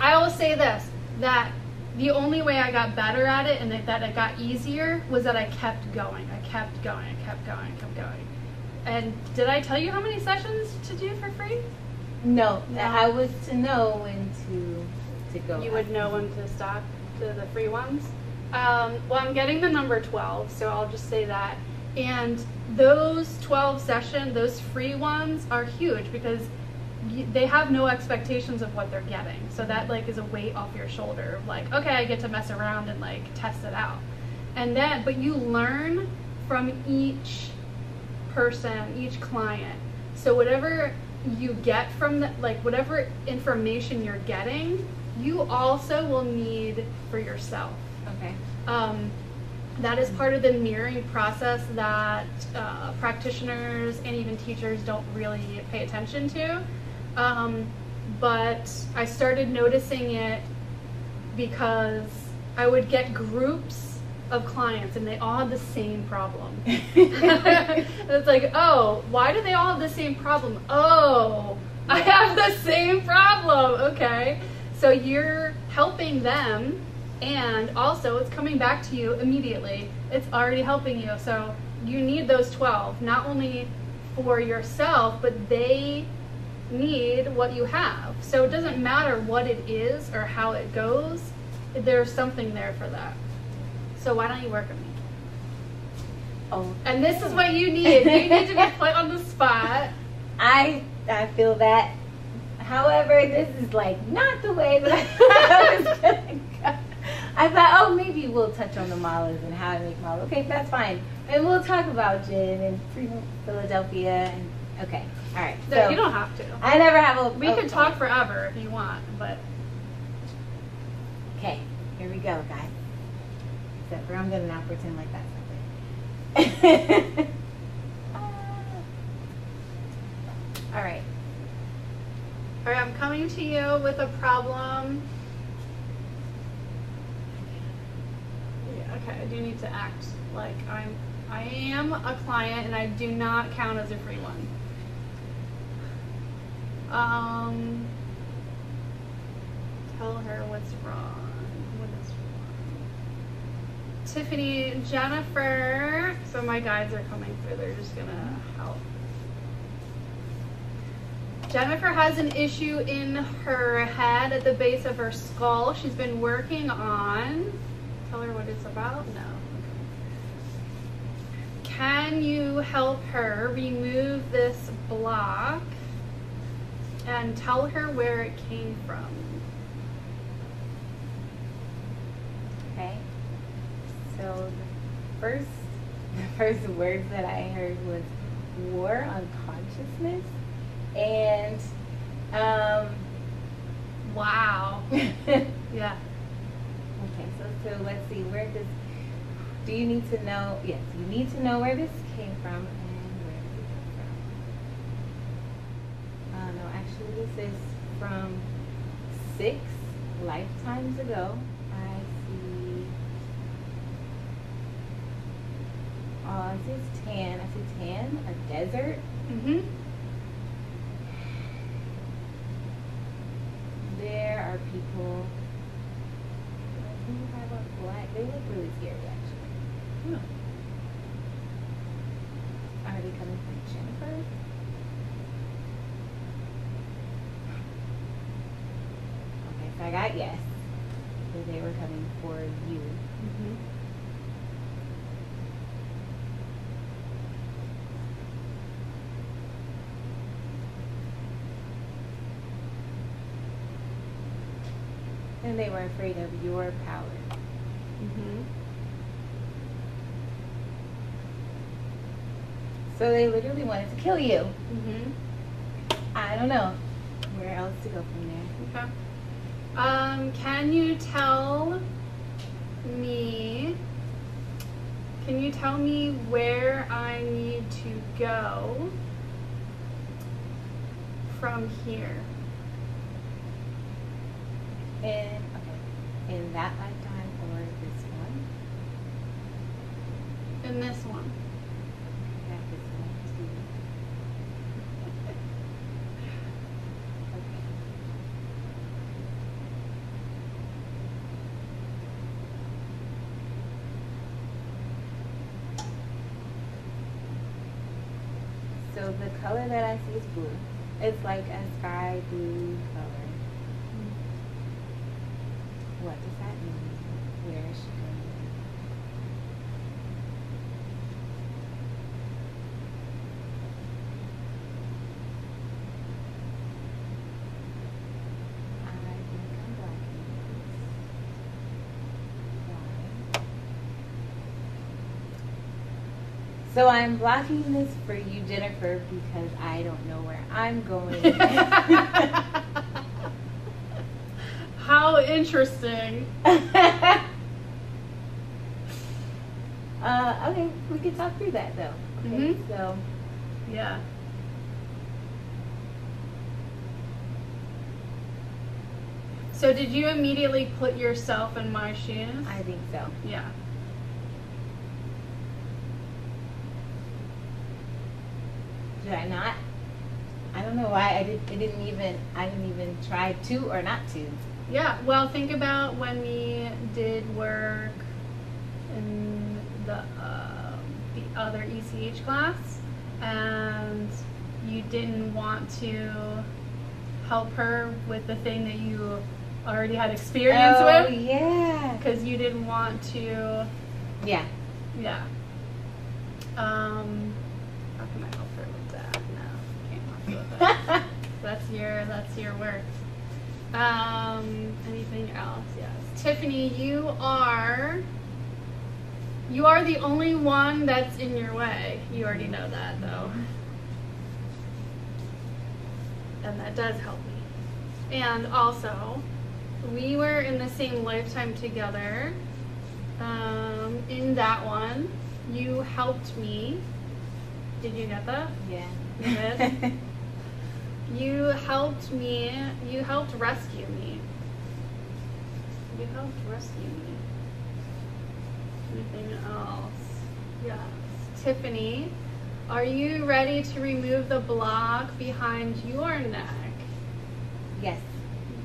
I will say this, that the only way I got better at it and that it got easier was that I kept going. I kept going. And did I tell you how many sessions to do for free? No. I was to know when to go. You would know when to stop to the free ones? Well, I'm getting the number 12, so I'll just say that. And those 12 sessions, those free ones, are huge because they have no expectations of what they're getting. So that like is a weight off your shoulder of like, okay, I get to mess around and like test it out. And then, but you learn from each person, each client. So whatever you get from the, like whatever information you're getting, you also will need for yourself. Okay. That is part of the mirroring process that practitioners and even teachers don't really pay attention to. But I started noticing it because I would get groups of clients and they all had the same problem. It's like, oh, why do they all have the same problem? Oh, I have the same problem. Okay. So you're helping them, and also it's coming back to you immediately. It's already helping you. So you need those 12, not only for yourself, but they need what you have. So it doesn't matter what it is or how it goes, there's something there for that. So why don't you work with me? Oh. And this is what you need. You need to be put on the spot. I feel that. However, this is like not the way that I thought I was gonna go. I thought, oh, maybe we'll touch on the malas and how to make malas. Okay, that's fine. And we'll talk about gin and Philadelphia. And okay, all right. So you don't have to. I never have a. We could talk forever if you want, but. Okay, here we go, guys. Except for I'm gonna not pretend like that's something. All right. All right, I'm coming to you with a problem. Yeah, okay, I do need to act like I am a client and I do not count as a free one. Tell her what's wrong. What is wrong? Tiffany, Jenifer. So my guides are coming through. They're just gonna help. Jenifer has an issue in her head at the base of her skull. She's been working on. Tell her what it's about? No. Okay. Can you help her remove this block and tell her where it came from? Okay. So the first words that I heard was war on consciousness. And wow. Yeah. Okay, so let's see, do you need to know? Yes, you need to know where this came from and where did it come from. No, actually this is from 6 lifetimes ago. I see tan. I see tan, a desert. Mm-hmm. There are people who have a black. They look really scary, actually. Are they coming from Jenifer? Okay, so I got yes. So they were coming for you. Mm-hmm. And they were afraid of your power. Mm-hmm. So they literally wanted to kill you. Mm-hmm. I don't know where else to go from there. Okay. Can you tell me where I need to go from here? In that lifetime or this one? In this one. Yeah, this one too. Okay. So the color that I see is blue. It's like a sky blue color. What does that mean? Where is she going? I think I'm blocking this. Why? So I'm blocking this for you, Jenifer, because I don't know where I'm going. How interesting. Okay, we can talk through that though. Okay, so yeah. So did you immediately put yourself in my shoes? I think so. Yeah. Did I not? I don't know why I didn't even try to or not to. Yeah, well, think about when we did work in the other ECH class, and you didn't want to help her with the thing that you already had experience with. Oh, yeah. Because you didn't want to. Yeah. Yeah. How can I help her with that? No, can't help her with that. That's your work. Anything else? Yes. Tiffany, you are the only one that's in your way. You already know that, though. And that does help me. And also, we were in the same lifetime together. In that one, you helped me. Did you get that? Yeah. You did? You helped me. You helped rescue me. You helped rescue me. Anything else? Yes. Tiffany, are you ready to remove the block behind your neck? Yes.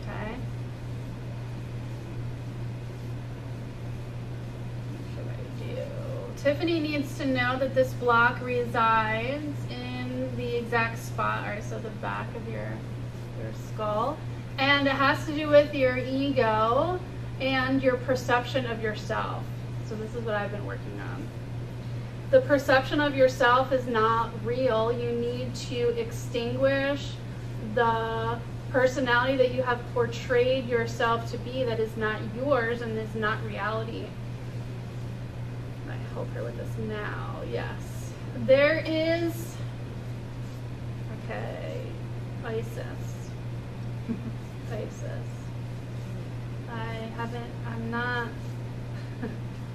Okay. What should I do? Tiffany needs to know that this block resides in the exact spot, or so the back of your skull, and it has to do with your ego and your perception of yourself. So this is what I've been working on. The perception of yourself is not real. You need to extinguish the personality that you have portrayed yourself to be that is not yours and is not reality. I help her with this now. Yes. There is, okay, Isis.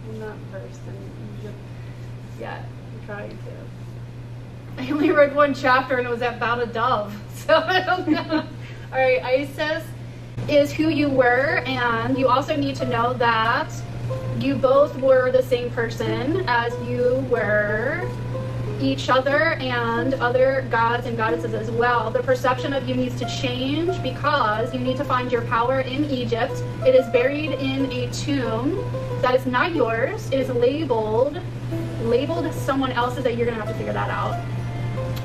I'm not versed in Egypt yet. I'm trying to. I only read one chapter and it was about a dove, so I don't know. All right, Isis is who you were, and you also need to know that you both were the same person as you were each other and other gods and goddesses as well. The perception of you needs to change because you need to find your power in Egypt. It is buried in a tomb that is not yours. It is labeled someone else's, that you're gonna have to figure that out.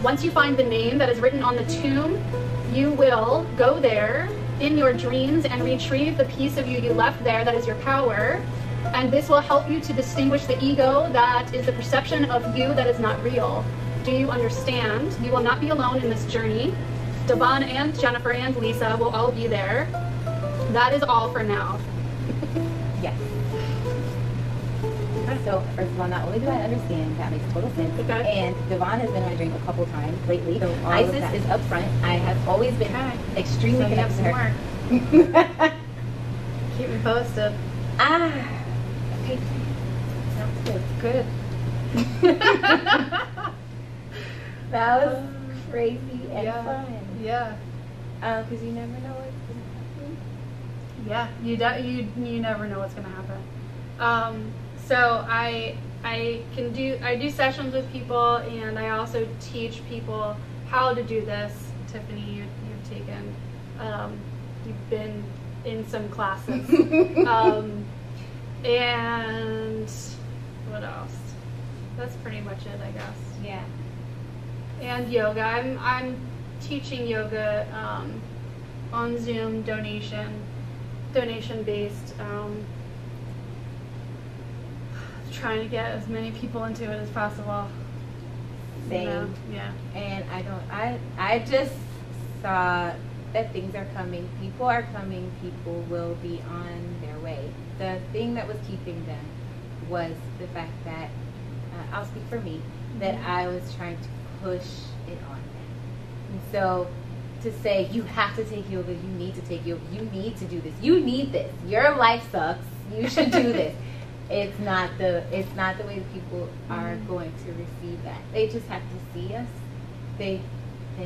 Once you find the name that is written on the tomb, you will go there in your dreams and retrieve the piece of you left there that is your power. And this will help you to distinguish the ego that is the perception of you that is not real. Do you understand? You will not be alone in this journey. Devon and Jenifer and Lisa will all be there. That is all for now. Yes. So, first of all, not only do I understand, that makes total sense. Okay. And Devon has been on a drink a couple times lately. So Isis is up front. I have always been extremely so connected to her. Keep me posted. Okay. Sounds good. Good. That was crazy and fun. Yeah. Because you never know what's going to happen. Yeah, you never know what's going to happen. So I do sessions with people, and I also teach people how to do this. Tiffany, you've taken, you've been in some classes. And what else? That's pretty much it, I guess. Yeah. And yoga. I'm teaching yoga on Zoom, donation based. Trying to get as many people into it as possible. Same. You know? Yeah. And I just saw that things are coming. People are coming. People will be on their way. The thing that was keeping them was the fact that, I'll speak for me, that I was trying to push it on them. And so to say, you have to take yoga, you need to take yoga, you need to do this, you need this, your life sucks, you should do this. It's not the way people are going to receive that. They just have to see us. They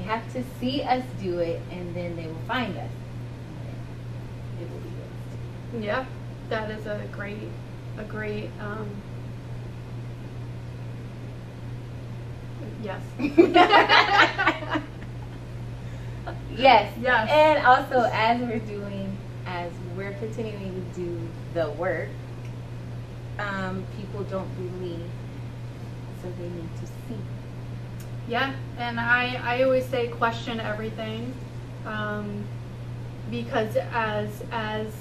have to see us do it, and then they will find us. And it will be yours. Yeah, that is a great yes. Yes. Yes. And also, as we're continuing to do the work, people don't believe, so they need to see. Yeah, and I always say question everything, because as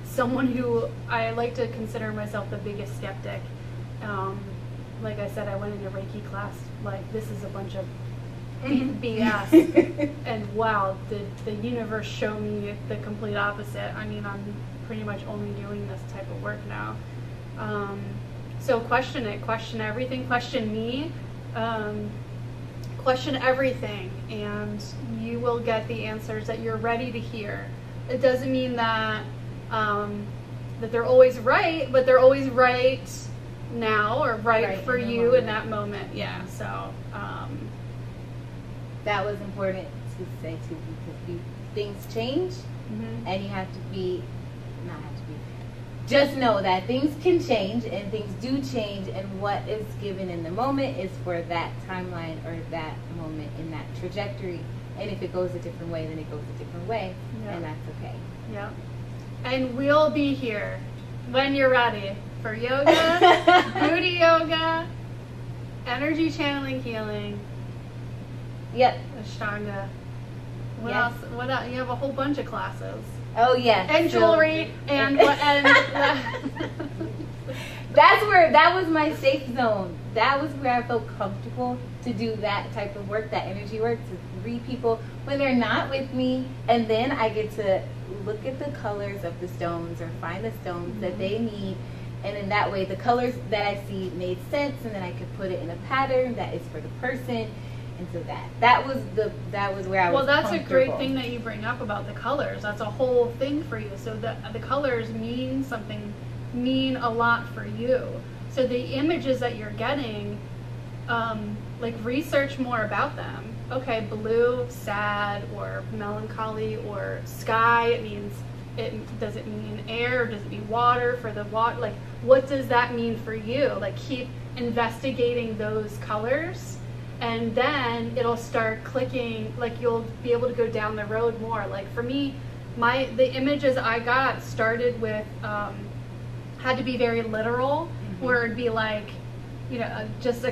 someone who, I like to consider myself the biggest skeptic, like I said, I went into Reiki class like, this is a bunch of BS, and wow, the universe showed me the complete opposite. I mean, I'm pretty much only doing this type of work now. So question it, question everything, question me, question everything, and you will get the answers that you're ready to hear. It doesn't mean that that they're always right, but they're always right now, or right for you in that moment. Yeah, so that was important to say too, because things change, and you have to be, just know that things can change, and things do change, and what is given in the moment is for that timeline or that moment in that trajectory. And if it goes a different way, then it goes a different way, and that's okay. Yeah. And we'll be here when you're ready for yoga, booty yoga, energy channeling, healing. Yep. Ashtanga. What else? What else? You have a whole bunch of classes. Oh yeah. And jewelry and what? And that was my safe zone. That was where I felt comfortable to do that type of work, that energy work, to read people when they're not with me, and then I get to look at the colors of the stones or find the stones that they need, and in that way the colors that I see made sense, and then I could put it in a pattern that is for the person. And so that was where I was. Well, that's a great thing that you bring up about the colors. That's a whole thing for you. So the colors mean a lot for you. So the images that you're getting, like, research more about them. Okay, blue, sad, or melancholy, or sky. Does it mean air? Does it mean water? For the water, like, what does that mean for you? Like, keep investigating those colors, and then it'll start clicking. Like, you'll be able to go down the road more. Like, for me, the images I got started with had to be very literal, where it'd be like, you know, just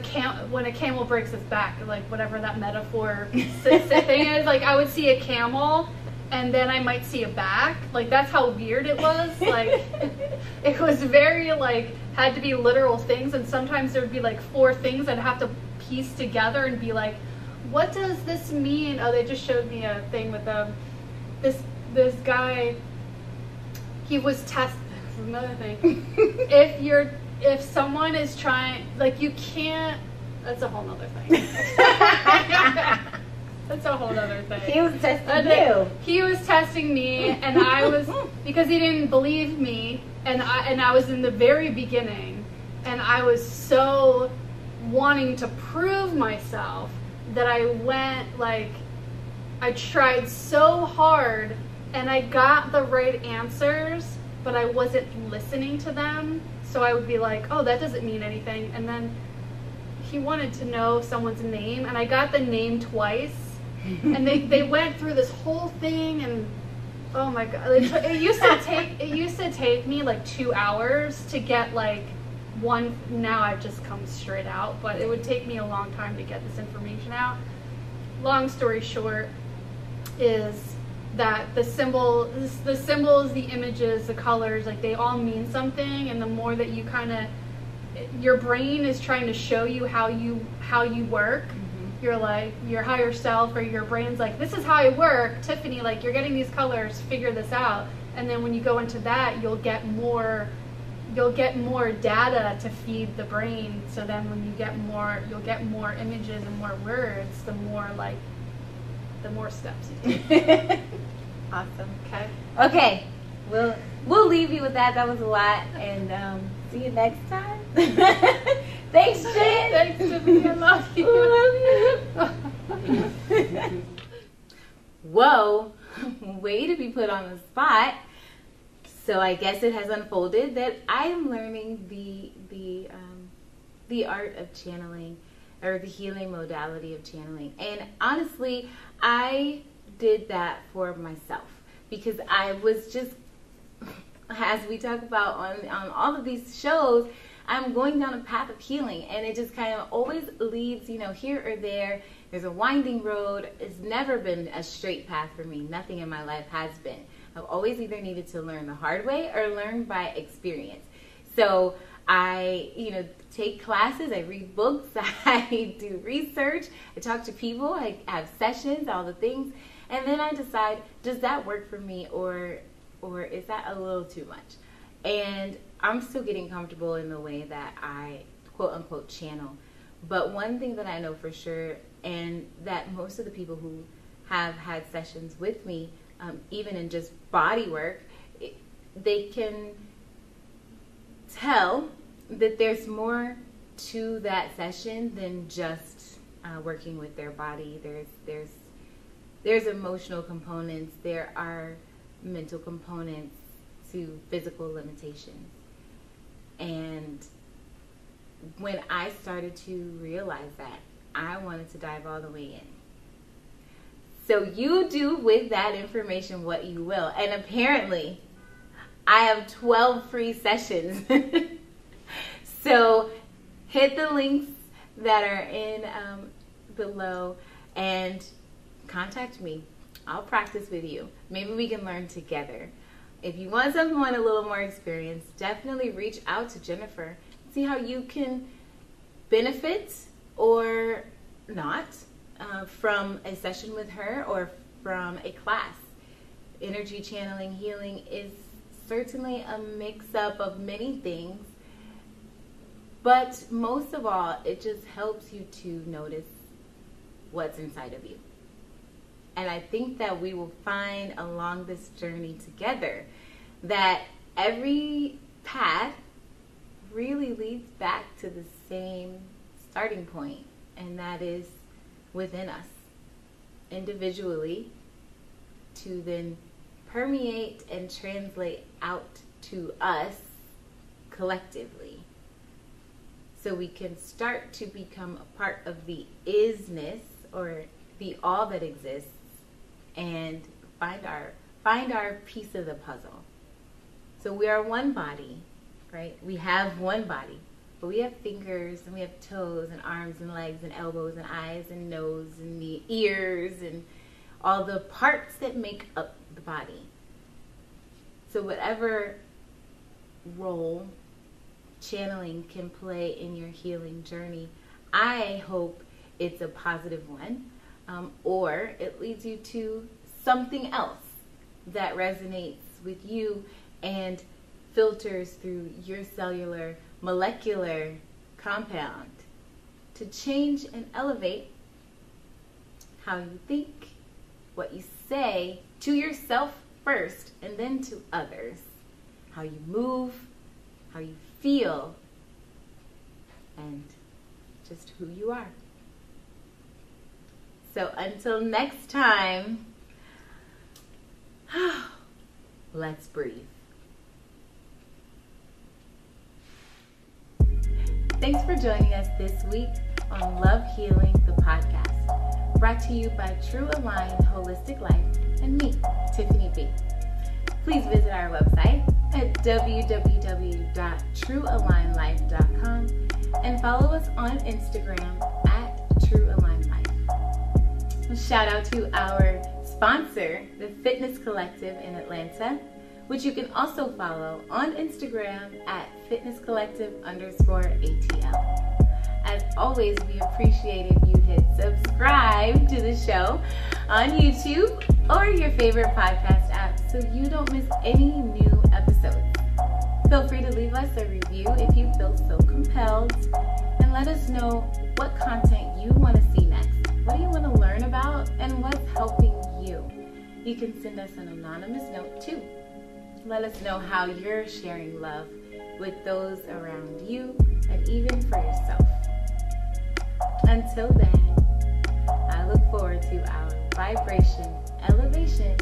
when a camel breaks its back, like, whatever that metaphor thing is. Like, I would see a camel, and then I might see a back. Like, that's how weird it was. Like, it was very, like, had to be literal things, and sometimes there would be like 4 things I'd have to piece together and be like, what does this mean? Oh, they just showed me a thing with this guy. He was tested. This is another thing. If someone is trying, like, you can't. That's a whole nother thing. That's a whole other thing. He was testing you. He was testing me, and I was, because he didn't believe me, and I was in the very beginning, and I was so wanting to prove myself that I went, like, I tried so hard and I got the right answers, but I wasn't listening to them. So I would be like, oh, that doesn't mean anything. And then he wanted to know someone's name, and I got the name twice. And they went through this whole thing, and oh my God, it used to take me like 2 hours to get like one. Now I've just come straight out, but it would take me a long time to get this information out. Long story short is that the symbols, the images, the colors, like they all mean something, and the more that you kind of, your brain is trying to show you how you work. You're like, your higher self or your brain's like, this is how I work, Tiffany, like you're getting these colors, figure this out. And then when you go into that, you'll get more data to feed the brain. So then when you get more, you'll get more images and more words, the more steps you take. Awesome. Okay. Okay. We'll leave you with that. That was a lot. And see you next time. Thanks, Jen. Thanks, Tiffany. I love you. I love you. Whoa. Way to be put on the spot. So I guess it has unfolded that I am learning the art of channeling, or the healing modality of channeling. And honestly, I did that for myself because I was just, as we talk about on all of these shows, I'm going down a path of healing, and it just kind of always leads, here or there. There's a winding road. It's never been a straight path for me. Nothing in my life has been. I've always either needed to learn the hard way or learn by experience. So I, take classes, I read books, I do research, I talk to people, I have sessions, all the things, and then I decide, does that work for me, or is that a little too much? And I'm still getting comfortable in the way that I quote unquote channel. But one thing that I know for sure, and that most of the people who have had sessions with me, even in just body work, they can tell that there's more to that session than just working with their body. There's emotional components. There are mental components to physical limitations. And when I started to realize that, I wanted to dive all the way in. So you do with that information what you will. And apparently, I have 12 free sessions. So hit the links that are in below and contact me. I'll practice with you. Maybe we can learn together. If you want someone a little more experienced, definitely reach out to Jenifer. See how you can benefit or not from a session with her or from a class. Energy channeling healing is certainly a mix-up of many things, but most of all, it just helps you to notice what's inside of you. And I think that we will find along this journey together that every path really leads back to the same starting point, and that is within us individually, to then permeate and translate out to us collectively, so we can start to become a part of the isness, or the all that exists, and find our piece of the puzzle. So we are one body, right? We have one body, but we have fingers, and we have toes, and arms, and legs, and elbows, and eyes, and nose, and the ears, and all the parts that make up the body. So whatever role channeling can play in your healing journey, I hope it's a positive one, or it leads you to something else that resonates with you and filters through your cellular, molecular compound to change and elevate how you think, what you say to yourself first, and then to others, how you move, how you feel, and just who you are. So until next time, let's breathe. Thanks for joining us this week on Love Healing, the podcast, brought to you by True Align Holistic Life and me, Tiffany B. Please visit our website at www.truealignlife.com and follow us on Instagram at TrueAlignLife. Shout out to our sponsor, the Fitness Collective in Atlanta, which you can also follow on Instagram at fitnesscollective_ATL. As always, we appreciate if you hit subscribe to the show on YouTube or your favorite podcast app so you don't miss any new episodes. Feel free to leave us a review if you feel so compelled, and let us know what content you want to see next. What do you want to learn about and what's helping you? You can send us an anonymous note too. Let us know how you're sharing love with those around you and even for yourself. Until then, I look forward to our vibration, elevation,